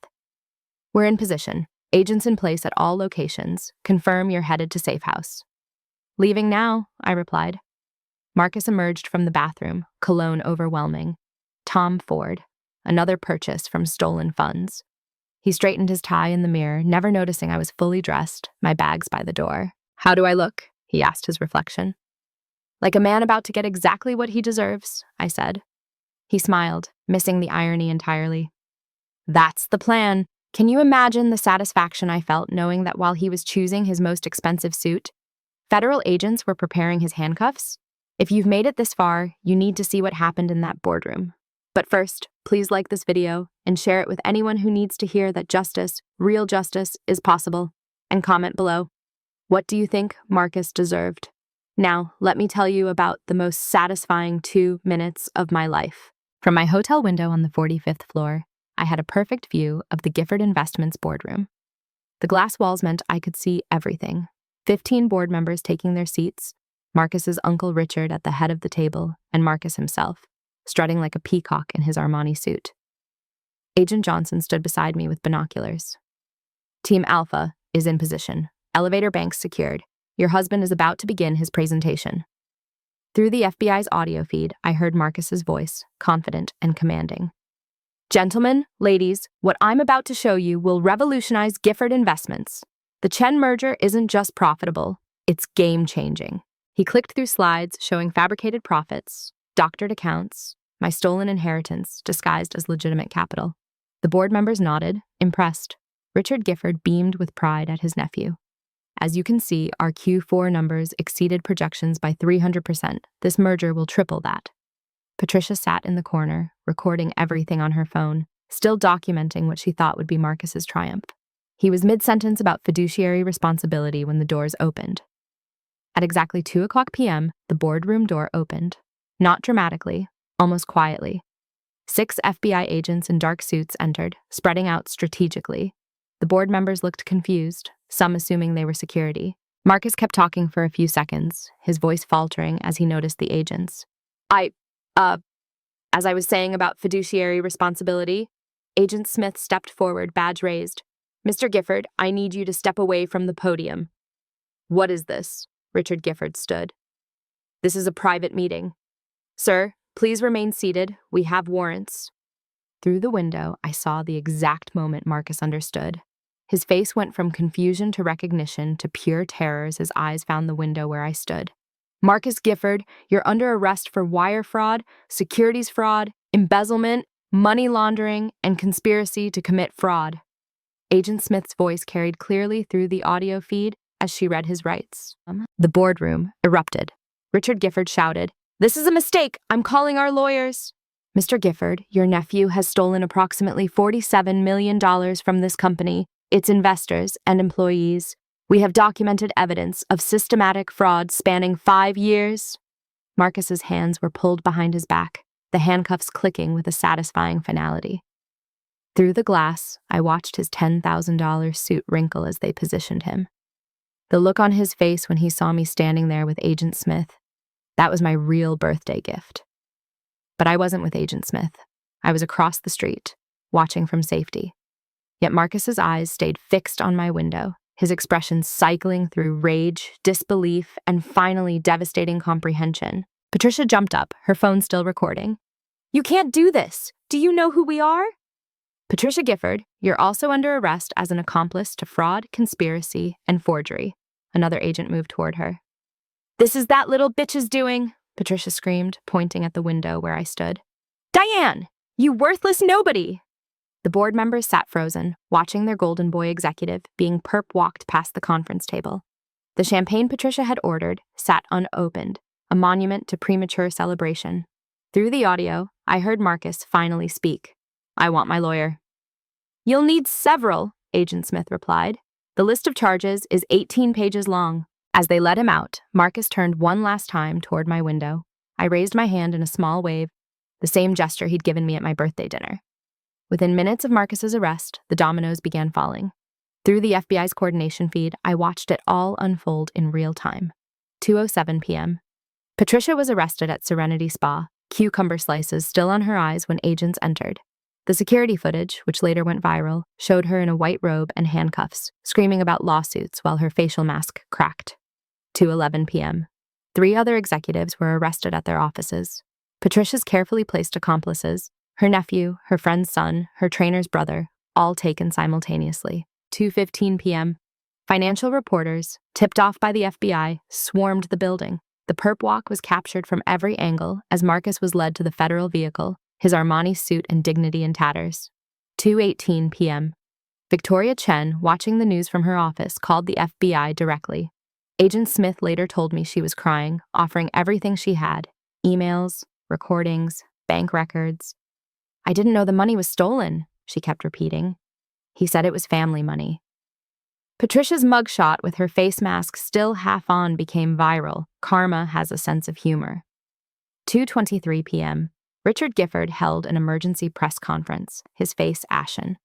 We're in position. Agents in place at all locations. Confirm you're headed to safe house. Leaving now, I replied. Marcus emerged from the bathroom, cologne overwhelming. Tom Ford, another purchase from stolen funds. He straightened his tie in the mirror, never noticing I was fully dressed, my bags by the door. How do I look? He asked his reflection. Like a man about to get exactly what he deserves, I said. He smiled, missing the irony entirely. That's the plan. Can you imagine the satisfaction I felt knowing that while he was choosing his most expensive suit, federal agents were preparing his handcuffs? If you've made it this far, you need to see what happened in that boardroom. But first, Please like this video and share it with anyone who needs to hear that justice, real justice, is possible. And comment below. What do you think Marcus deserved? Now, let me tell you about the most satisfying 2 minutes of my life. From my hotel window on the 45th floor, I had a perfect view of the Gifford Investments boardroom. The glass walls meant I could see everything. 15 board members taking their seats, Marcus's uncle Richard at the head of the table, and Marcus himself, strutting like a peacock in his Armani suit. Agent Johnson stood beside me with binoculars. Team Alpha is in position. Elevator banks secured. Your husband is about to begin his presentation. Through the FBI's audio feed, I heard Marcus's voice, confident and commanding. Gentlemen, ladies, what I'm about to show you will revolutionize Gifford Investments. The Chen merger isn't just profitable, it's game-changing. He clicked through slides showing fabricated profits, doctored accounts, my stolen inheritance disguised as legitimate capital. The board members nodded, impressed. Richard Gifford beamed with pride at his nephew. As you can see, our Q4 numbers exceeded projections by 300%. This merger will triple that. Patricia sat in the corner, recording everything on her phone, still documenting what she thought would be Marcus's triumph. He was mid-sentence about fiduciary responsibility when the doors opened. At exactly 2:00 p.m., the boardroom door opened. Not dramatically, almost quietly. 6 FBI agents in dark suits entered, spreading out strategically. The board members looked confused, some assuming they were security. Marcus kept talking for a few seconds, his voice faltering as he noticed the agents. As I was saying about fiduciary responsibility, Agent Smith stepped forward, badge raised. Mr. Gifford, I need you to step away from the podium. What is this? Richard Gifford stood. This is a private meeting. Sir, please remain seated. We have warrants. Through the window, I saw the exact moment Marcus understood. His face went from confusion to recognition to pure terror as his eyes found the window where I stood. Marcus Gifford, you're under arrest for wire fraud, securities fraud, embezzlement, money laundering, and conspiracy to commit fraud. Agent Smith's voice carried clearly through the audio feed as she read his rights. The boardroom erupted. Richard Gifford shouted, "This is a mistake! I'm calling our lawyers!" Mr. Gifford, your nephew has stolen approximately $47 million from this company, its investors, and employees. We have documented evidence of systematic fraud spanning 5 years. Marcus's hands were pulled behind his back, the handcuffs clicking with a satisfying finality. Through the glass, I watched his $10,000 suit wrinkle as they positioned him. The look on his face when he saw me standing there with Agent Smith, that was my real birthday gift. But I wasn't with Agent Smith. I was across the street, watching from safety. Yet Marcus's eyes stayed fixed on my window, his expression cycling through rage, disbelief, and finally devastating comprehension. Patricia jumped up, her phone still recording. You can't do this! Do you know who we are? Patricia Gifford, you're also under arrest as an accomplice to fraud, conspiracy, and forgery. Another agent moved toward her. This is that little bitch's doing, Patricia screamed, pointing at the window where I stood. Diane! You worthless nobody! The board members sat frozen, watching their golden boy executive being perp-walked past the conference table. The champagne Patricia had ordered sat unopened, a monument to premature celebration. Through the audio, I heard Marcus finally speak. I want my lawyer. You'll need several, Agent Smith replied. The list of charges is 18 pages long. As they let him out, Marcus turned one last time toward my window. I raised my hand in a small wave, the same gesture he'd given me at my birthday dinner. Within minutes of Marcus's arrest, the dominoes began falling. Through the FBI's coordination feed, I watched it all unfold in real time. 2:07 p.m. Patricia was arrested at Serenity Spa, cucumber slices still on her eyes when agents entered. The security footage, which later went viral, showed her in a white robe and handcuffs, screaming about lawsuits while her facial mask cracked. 2:11 p.m. 3 other executives were arrested at their offices. Patricia's carefully placed accomplices, her nephew, her friend's son, her trainer's brother, all taken simultaneously. 2:15 p.m. Financial reporters, tipped off by the FBI, swarmed the building. The perp walk was captured from every angle as Marcus was led to the federal vehicle, his Armani suit and dignity in tatters. 2:18 p.m. Victoria Chen, watching the news from her office, called the FBI directly. Agent Smith later told me she was crying, offering everything she had, emails, recordings, bank records. "I didn't know the money was stolen," she kept repeating. He said it was family money. Patricia's mugshot with her face mask still half on became viral. Karma has a sense of humor. 2:23 p.m. Richard Gifford held an emergency press conference, his face ashen.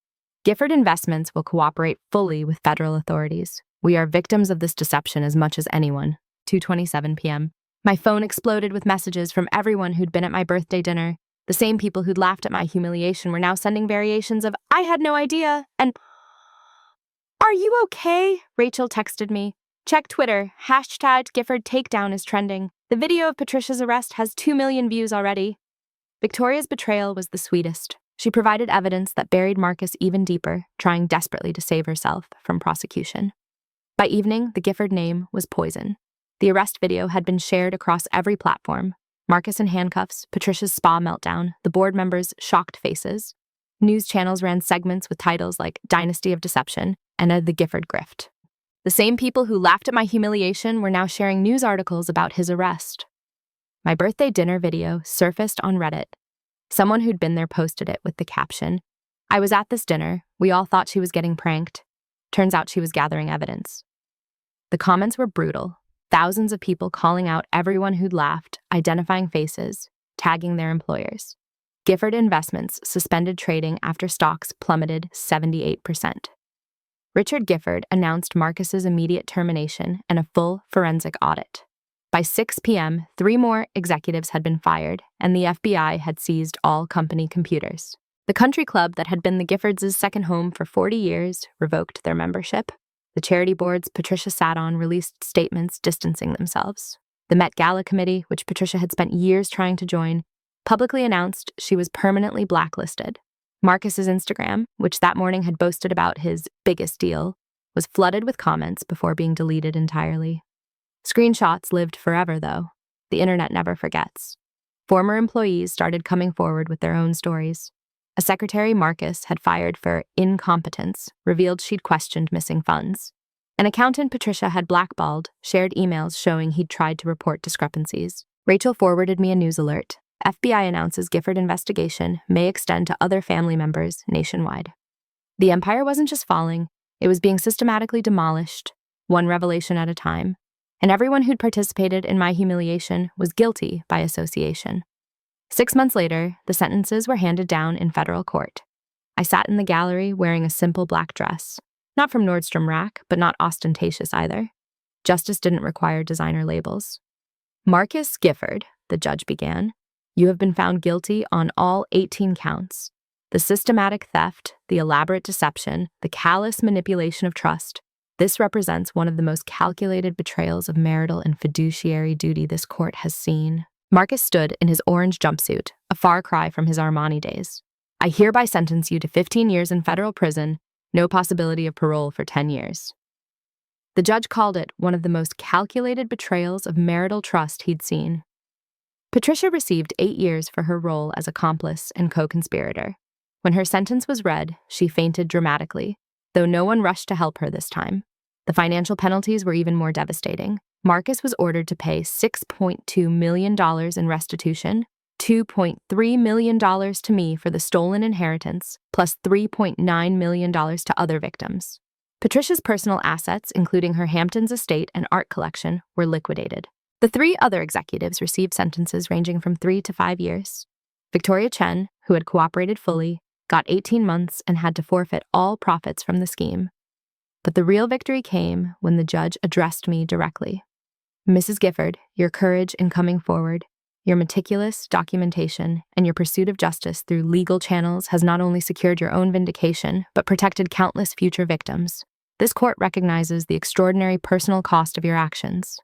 Gifford Investments will cooperate fully with federal authorities. We are victims of this deception as much as anyone. 2:27 p.m. My phone exploded with messages from everyone who'd been at my birthday dinner. The same people who'd laughed at my humiliation were now sending variations of, "I had no idea," and "Are you okay?" Rachel texted me. "Check Twitter. #Gifford takedown is trending. The video of Patricia's arrest has 2 million views already." Victoria's betrayal was the sweetest. She provided evidence that buried Marcus even deeper, trying desperately to save herself from prosecution. By evening, the Gifford name was poison. The arrest video had been shared across every platform. Marcus in handcuffs, Patricia's spa meltdown, the board members' shocked faces. News channels ran segments with titles like Dynasty of Deception and The Gifford Grift. The same people who laughed at my humiliation were now sharing news articles about his arrest. My birthday dinner video surfaced on Reddit. Someone who'd been there posted it with the caption, "I was at this dinner. We all thought she was getting pranked. Turns out she was gathering evidence." The comments were brutal. Thousands of people calling out everyone who'd laughed, identifying faces, tagging their employers. Gifford Investments suspended trading after stocks plummeted 78%. Richard Gifford announced Marcus's immediate termination and a full forensic audit. By 6 p.m., 3 more executives had been fired, and the FBI had seized all company computers. The country club that had been the Giffords' second home for 40 years revoked their membership. The charity boards Patricia sat on released statements distancing themselves. The Met Gala committee, which Patricia had spent years trying to join, publicly announced she was permanently blacklisted. Marcus's Instagram, which that morning had boasted about his biggest deal, was flooded with comments before being deleted entirely. Screenshots lived forever, though. The internet never forgets. Former employees started coming forward with their own stories. A secretary Marcus had fired for incompetence revealed she'd questioned missing funds. An accountant Patricia had blackballed shared emails showing he'd tried to report discrepancies. Rachel forwarded me a news alert. FBI announces Gifford investigation may extend to other family members nationwide. The empire wasn't just falling, it was being systematically demolished, one revelation at a time. And everyone who'd participated in my humiliation was guilty by association. 6 months later, the sentences were handed down in federal court. I sat in the gallery wearing a simple black dress, not from Nordstrom Rack, but not ostentatious either. Justice didn't require designer labels. "Marcus Gifford," the judge began, "you have been found guilty on all 18 counts. The systematic theft, the elaborate deception, the callous manipulation of trust. This represents one of the most calculated betrayals of marital and fiduciary duty this court has seen." Marcus stood in his orange jumpsuit, a far cry from his Armani days. "I hereby sentence you to 15 years in federal prison, no possibility of parole for 10 years. The judge called it one of the most calculated betrayals of marital trust he'd seen. Patricia received 8 years for her role as accomplice and co-conspirator. When her sentence was read, she fainted dramatically, though no one rushed to help her this time. The financial penalties were even more devastating. Marcus was ordered to pay $6.2 million in restitution, $2.3 million to me for the stolen inheritance, plus $3.9 million to other victims. Patricia's personal assets, including her Hamptons estate and art collection, were liquidated. The 3 other executives received sentences ranging from 3 to 5 years. Victoria Chen, who had cooperated fully, got 18 months and had to forfeit all profits from the scheme. But the real victory came when the judge addressed me directly. "Mrs. Gifford, your courage in coming forward, your meticulous documentation, and your pursuit of justice through legal channels has not only secured your own vindication, but protected countless future victims. This court recognizes the extraordinary personal cost of your actions."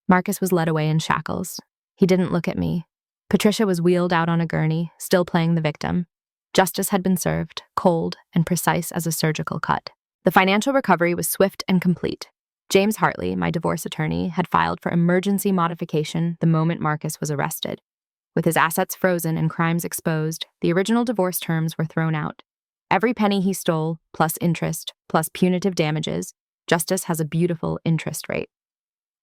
Marcus was led away in shackles. He didn't look at me. Patricia was wheeled out on a gurney, still playing the victim. Justice had been served, cold and precise as a surgical cut. The financial recovery was swift and complete. James Hartley, my divorce attorney, had filed for emergency modification the moment Marcus was arrested. With his assets frozen and crimes exposed, the original divorce terms were thrown out. Every penny he stole, plus interest, plus punitive damages, justice has a beautiful interest rate.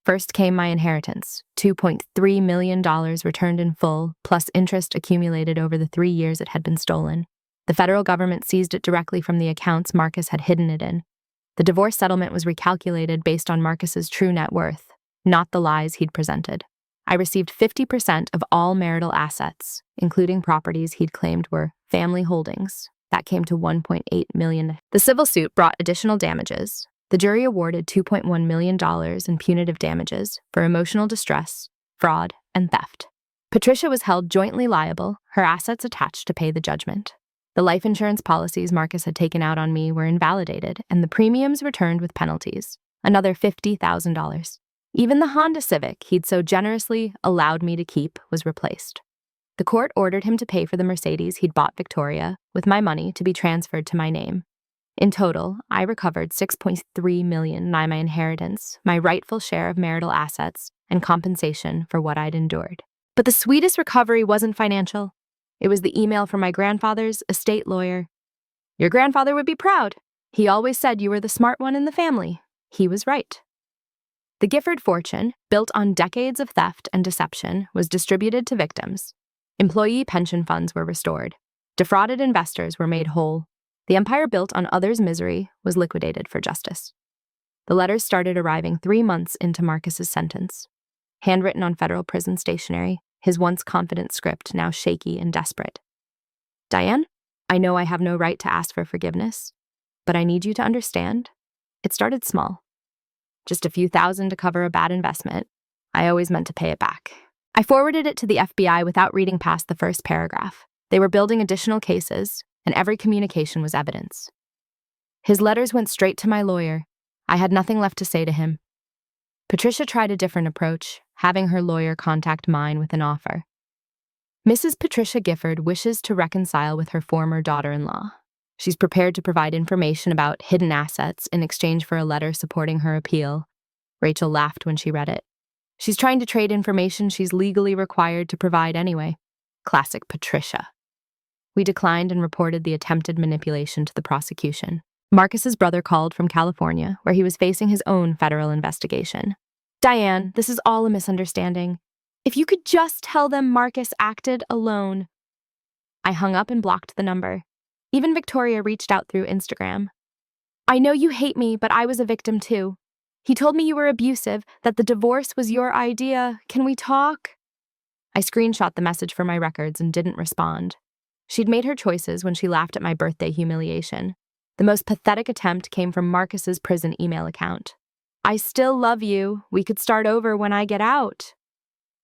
First came my inheritance, $2.3 million returned in full, plus interest accumulated over the 3 years it had been stolen. The federal government seized it directly from the accounts Marcus had hidden it in. The divorce settlement was recalculated based on Marcus's true net worth, not the lies he'd presented. I received 50% of all marital assets, including properties he'd claimed were family holdings. That came to $1.8 million. The civil suit brought additional damages. The jury awarded $2.1 million in punitive damages for emotional distress, fraud, and theft. Patricia was held jointly liable, her assets attached to pay the judgment. The life insurance policies Marcus had taken out on me were invalidated, and the premiums returned with penalties, another $50,000. Even the Honda Civic he'd so generously allowed me to keep was replaced. The court ordered him to pay for the Mercedes he'd bought Victoria, with my money to be transferred to my name. In total, I recovered $6.3 million, my inheritance, my rightful share of marital assets, and compensation for what I'd endured. But the sweetest recovery wasn't financial. It was the email from my grandfather's estate lawyer. Your grandfather would be proud. He always said you were the smart one in the family. He was right. The Gifford fortune, built on decades of theft and deception, was distributed to victims. Employee pension funds were restored. Defrauded investors were made whole. The empire built on others' misery was liquidated for justice. The letters started arriving 3 months into Marcus's sentence. Handwritten on federal prison stationery, his once confident script now shaky and desperate. Diane, I know I have no right to ask for forgiveness, but I need you to understand. It started small. Just a few thousand to cover a bad investment. I always meant to pay it back. I forwarded it to the FBI without reading past the first paragraph. They were building additional cases, and every communication was evidence. His letters went straight to my lawyer. I had nothing left to say to him. Patricia tried a different approach, having her lawyer contact mine with an offer. Mrs. Patricia Gifford wishes to reconcile with her former daughter-in-law. She's prepared to provide information about hidden assets in exchange for a letter supporting her appeal. Rachel laughed when she read it. She's trying to trade information she's legally required to provide anyway. Classic Patricia. We declined and reported the attempted manipulation to the prosecution. Marcus's brother called from California, where he was facing his own federal investigation. Diane, this is all a misunderstanding. If you could just tell them Marcus acted alone. I hung up and blocked the number. Even Victoria reached out through Instagram. I know you hate me, but I was a victim too. He told me you were abusive, that the divorce was your idea. Can we talk? I screenshot the message for my records and didn't respond. She'd made her choices when she laughed at my birthday humiliation. The most pathetic attempt came from Marcus's prison email account. I still love you. We could start over when I get out.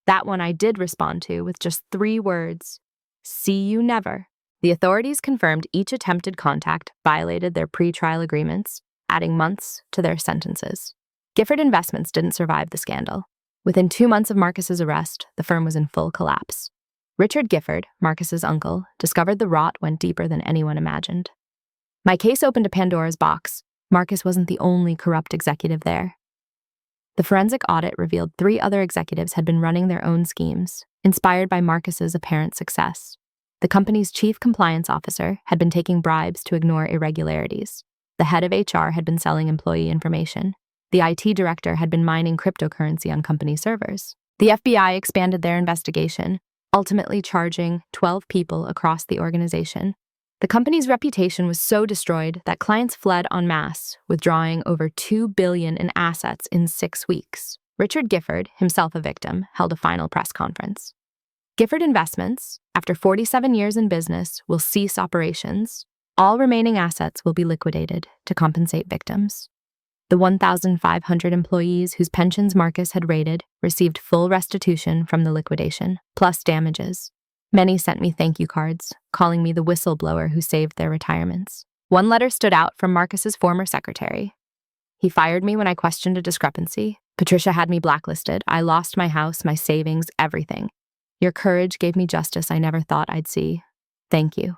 That one I did respond to with just 3 words. See you never. The authorities confirmed each attempted contact violated their pre-trial agreements, adding months to their sentences. Gifford Investments didn't survive the scandal. Within 2 months of Marcus's arrest, the firm was in full collapse. Richard Gifford, Marcus's uncle, discovered the rot went deeper than anyone imagined. My case opened a Pandora's box. Marcus wasn't the only corrupt executive there. The forensic audit revealed 3 other executives had been running their own schemes, inspired by Marcus's apparent success. The company's chief compliance officer had been taking bribes to ignore irregularities. The head of HR had been selling employee information. The IT director had been mining cryptocurrency on company servers. The FBI expanded their investigation, ultimately charging 12 people across the organization. The company's reputation was so destroyed that clients fled en masse, withdrawing over $2 billion in assets in 6 weeks. Richard Gifford, himself a victim, held a final press conference. Gifford Investments, after 47 years in business, will cease operations. All remaining assets will be liquidated to compensate victims. The 1,500 employees whose pensions Marcus had raided received full restitution from the liquidation, plus damages. Many sent me thank you cards, calling me the whistleblower who saved their retirements. One letter stood out from Marcus's former secretary. He fired me when I questioned a discrepancy. Patricia had me blacklisted. I lost my house, my savings, everything. Your courage gave me justice I never thought I'd see. Thank you.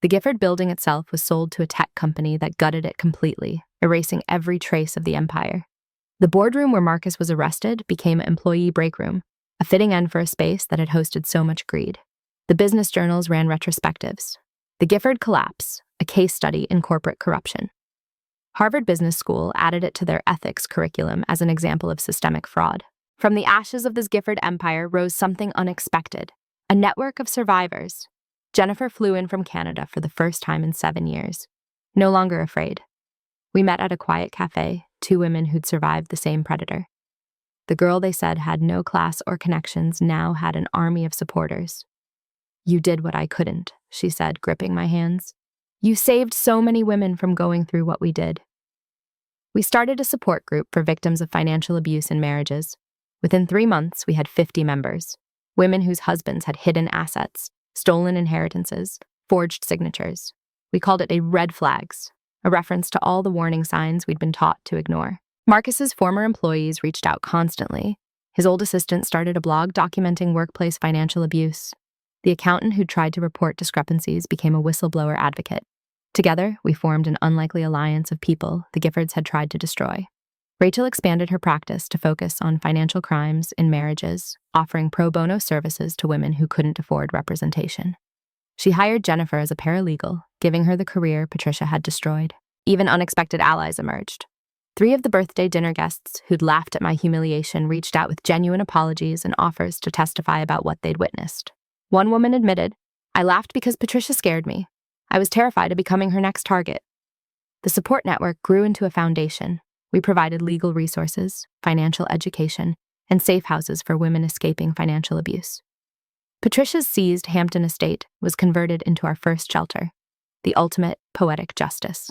The Gifford building itself was sold to a tech company that gutted it completely, erasing every trace of the empire. The boardroom where Marcus was arrested became an employee break room, a fitting end for a space that had hosted so much greed. The business journals ran retrospectives. The Gifford Collapse, a case study in corporate corruption. Harvard Business School added it to their ethics curriculum as an example of systemic fraud. From the ashes of this Gifford empire rose something unexpected, a network of survivors. Jennifer flew in from Canada for the first time in 7 years, no longer afraid. We met at a quiet cafe, two women who'd survived the same predator. The girl they said had no class or connections now had an army of supporters. "You did what I couldn't," she said, gripping my hands. "You saved so many women from going through what we did." We started a support group for victims of financial abuse in marriages. Within 3 months, we had 50 members, women whose husbands had hidden assets, stolen inheritances, forged signatures. We called it a red flags, a reference to all the warning signs we'd been taught to ignore. Marcus's former employees reached out constantly. His old assistant started a blog documenting workplace financial abuse. The accountant who tried to report discrepancies became a whistleblower advocate. Together, we formed an unlikely alliance of people the Giffords had tried to destroy. Rachel expanded her practice to focus on financial crimes in marriages, offering pro bono services to women who couldn't afford representation. She hired Jennifer as a paralegal, giving her the career Patricia had destroyed. Even unexpected allies emerged. 3 of the birthday dinner guests who'd laughed at my humiliation reached out with genuine apologies and offers to testify about what they'd witnessed. One woman admitted, "I laughed because Patricia scared me. I was terrified of becoming her next target." The support network grew into a foundation. We provided legal resources, financial education, and safe houses for women escaping financial abuse. Patricia's seized Hampton estate was converted into our first shelter, the ultimate poetic justice.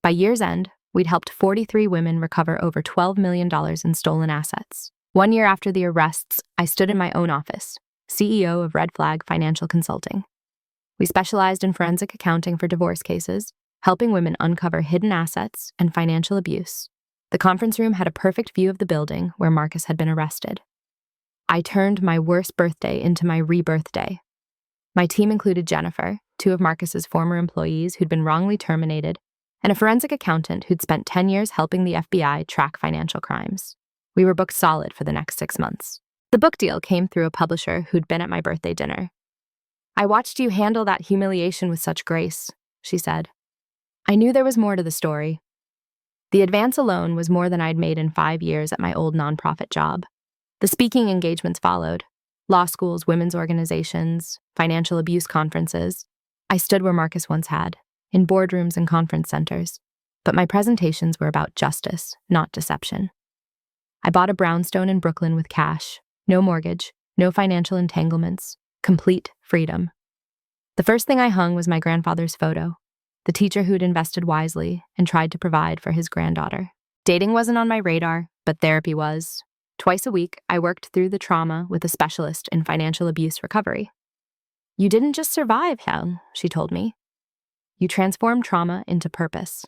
By year's end, we'd helped 43 women recover over $12 million in stolen assets. 1 year after the arrests, I stood in my own office, CEO of Red Flag Financial Consulting. We specialized in forensic accounting for divorce cases, helping women uncover hidden assets and financial abuse. The conference room had a perfect view of the building where Marcus had been arrested. I turned my worst birthday into my rebirth day. My team included Jennifer, 2 of Marcus's former employees who'd been wrongly terminated, and a forensic accountant who'd spent 10 years helping the FBI track financial crimes. We were booked solid for the next 6 months. The book deal came through a publisher who'd been at my birthday dinner. "I watched you handle that humiliation with such grace," she said. I knew there was more to the story. The advance alone was more than I'd made in 5 years at my old nonprofit job. The speaking engagements followed. Law schools, women's organizations, financial abuse conferences. I stood where Marcus once had, in boardrooms and conference centers. But my presentations were about justice, not deception. I bought a brownstone in Brooklyn with cash, no mortgage, no financial entanglements, complete freedom. The first thing I hung was my grandfather's photo, the teacher who'd invested wisely and tried to provide for his granddaughter. Dating wasn't on my radar, but therapy was. Twice a week, I worked through the trauma with a specialist in financial abuse recovery. "You didn't just survive, Helen," she told me. "You transformed trauma into purpose."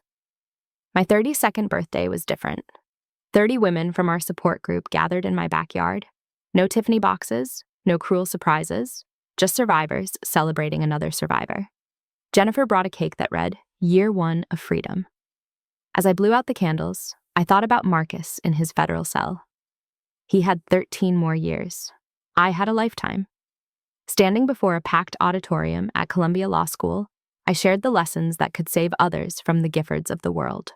My 32nd birthday was different. 30 women from our support group gathered in my backyard. No Tiffany boxes, no cruel surprises, just survivors celebrating another survivor. Jennifer brought a cake that read, "Year 1 of Freedom." As I blew out the candles, I thought about Marcus in his federal cell. He had 13 more years. I had a lifetime. Standing before a packed auditorium at Columbia Law School, I shared the lessons that could save others from the Giffords of the world.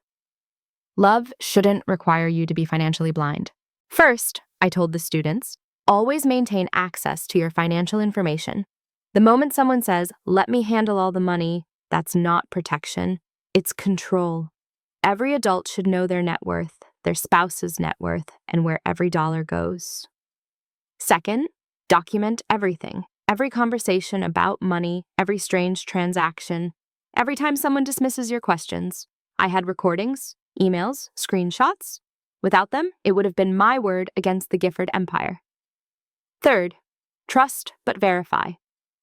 Love shouldn't require you to be financially blind. First, I told the students, always maintain access to your financial information. The moment someone says, "Let me handle all the money," that's not protection, it's control. Every adult should know their net worth, their spouse's net worth, and where every dollar goes. Second, document everything. Every conversation about money, every strange transaction, every time someone dismisses your questions. I had recordings, emails, screenshots. Without them, it would have been my word against the Gifford empire. Third, trust but verify.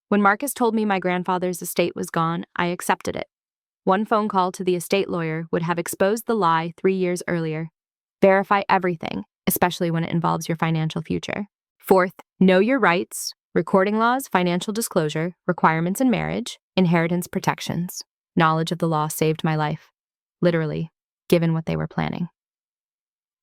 When Marcus told me my grandfather's estate was gone, I accepted it. One phone call to the estate lawyer would have exposed the lie 3 years earlier. Verify everything, especially when it involves your financial future. Fourth, know your rights, recording laws, financial disclosure, requirements in marriage, inheritance protections. Knowledge of the law saved my life, literally, given what they were planning.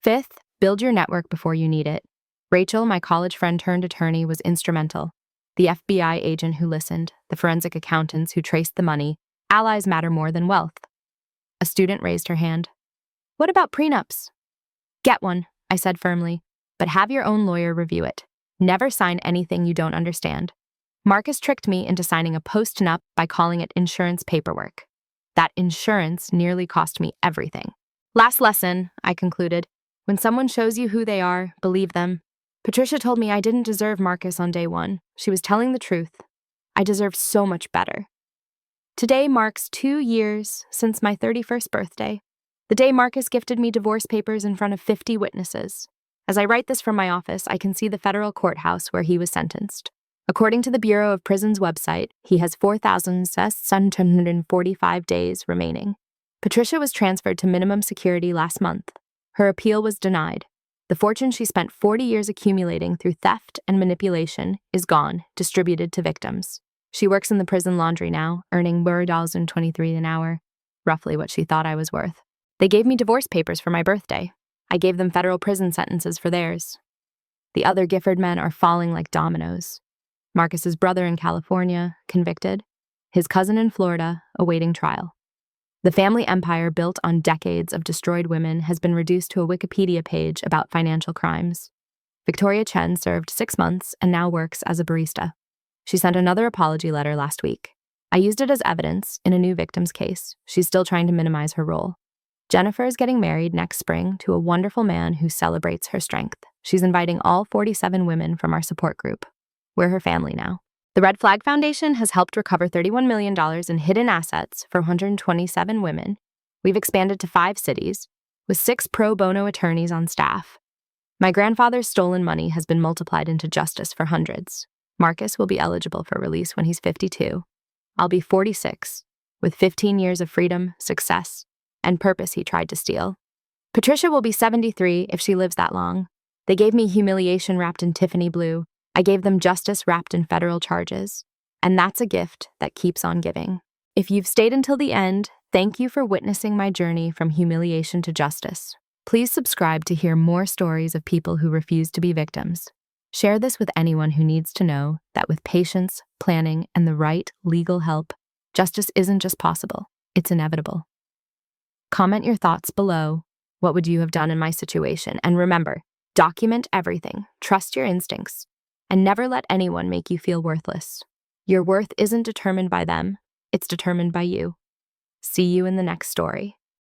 Fifth, build your network before you need it. Rachel, my college friend turned attorney, was instrumental. The FBI agent who listened, the forensic accountants who traced the money, allies matter more than wealth. A student raised her hand. What about prenups? Get one, I said firmly, but have your own lawyer review it. Never sign anything you don't understand. Marcus tricked me into signing a post-nup by calling it insurance paperwork. That insurance nearly cost me everything. Last lesson, I concluded. When someone shows you who they are, believe them. Patricia told me I didn't deserve Marcus on day one. She was telling the truth. I deserve so much better. Today marks 2 years since my 31st birthday, the day Marcus gifted me divorce papers in front of 50 witnesses. As I write this from my office, I can see the federal courthouse where he was sentenced. According to the Bureau of Prisons website, he has 4,745 days remaining. Patricia was transferred to minimum security last month. Her appeal was denied. The fortune she spent 40 years accumulating through theft and manipulation is gone, distributed to victims. She works in the prison laundry now, earning $23 an hour, roughly what she thought I was worth. They gave me divorce papers for my birthday. I gave them federal prison sentences for theirs. The other Gifford men are falling like dominoes. Marcus's brother in California, convicted. His cousin in Florida, awaiting trial. The family empire built on decades of destroyed women has been reduced to a Wikipedia page about financial crimes. Victoria Chen served 6 months and now works as a barista. She sent another apology letter last week. I used it as evidence in a new victim's case. She's still trying to minimize her role. Jennifer is getting married next spring to a wonderful man who celebrates her strength. She's inviting all 47 women from our support group. We're her family now. The Red Flag Foundation has helped recover $31 million in hidden assets for 127 women. We've expanded to 5 cities, with 6 pro bono attorneys on staff. My grandfather's stolen money has been multiplied into justice for hundreds. Marcus will be eligible for release when he's 52. I'll be 46, with 15 years of freedom, success, and purpose he tried to steal. Patricia will be 73 if she lives that long. They gave me humiliation wrapped in Tiffany blue. I gave them justice wrapped in federal charges. And that's a gift that keeps on giving. If you've stayed until the end, thank you for witnessing my journey from humiliation to justice. Please subscribe to hear more stories of people who refuse to be victims. Share this with anyone who needs to know that with patience, planning, and the right legal help, justice isn't just possible, it's inevitable. Comment your thoughts below. What would you have done in my situation? And remember, document everything, trust your instincts, and never let anyone make you feel worthless. Your worth isn't determined by them, it's determined by you. See you in the next story.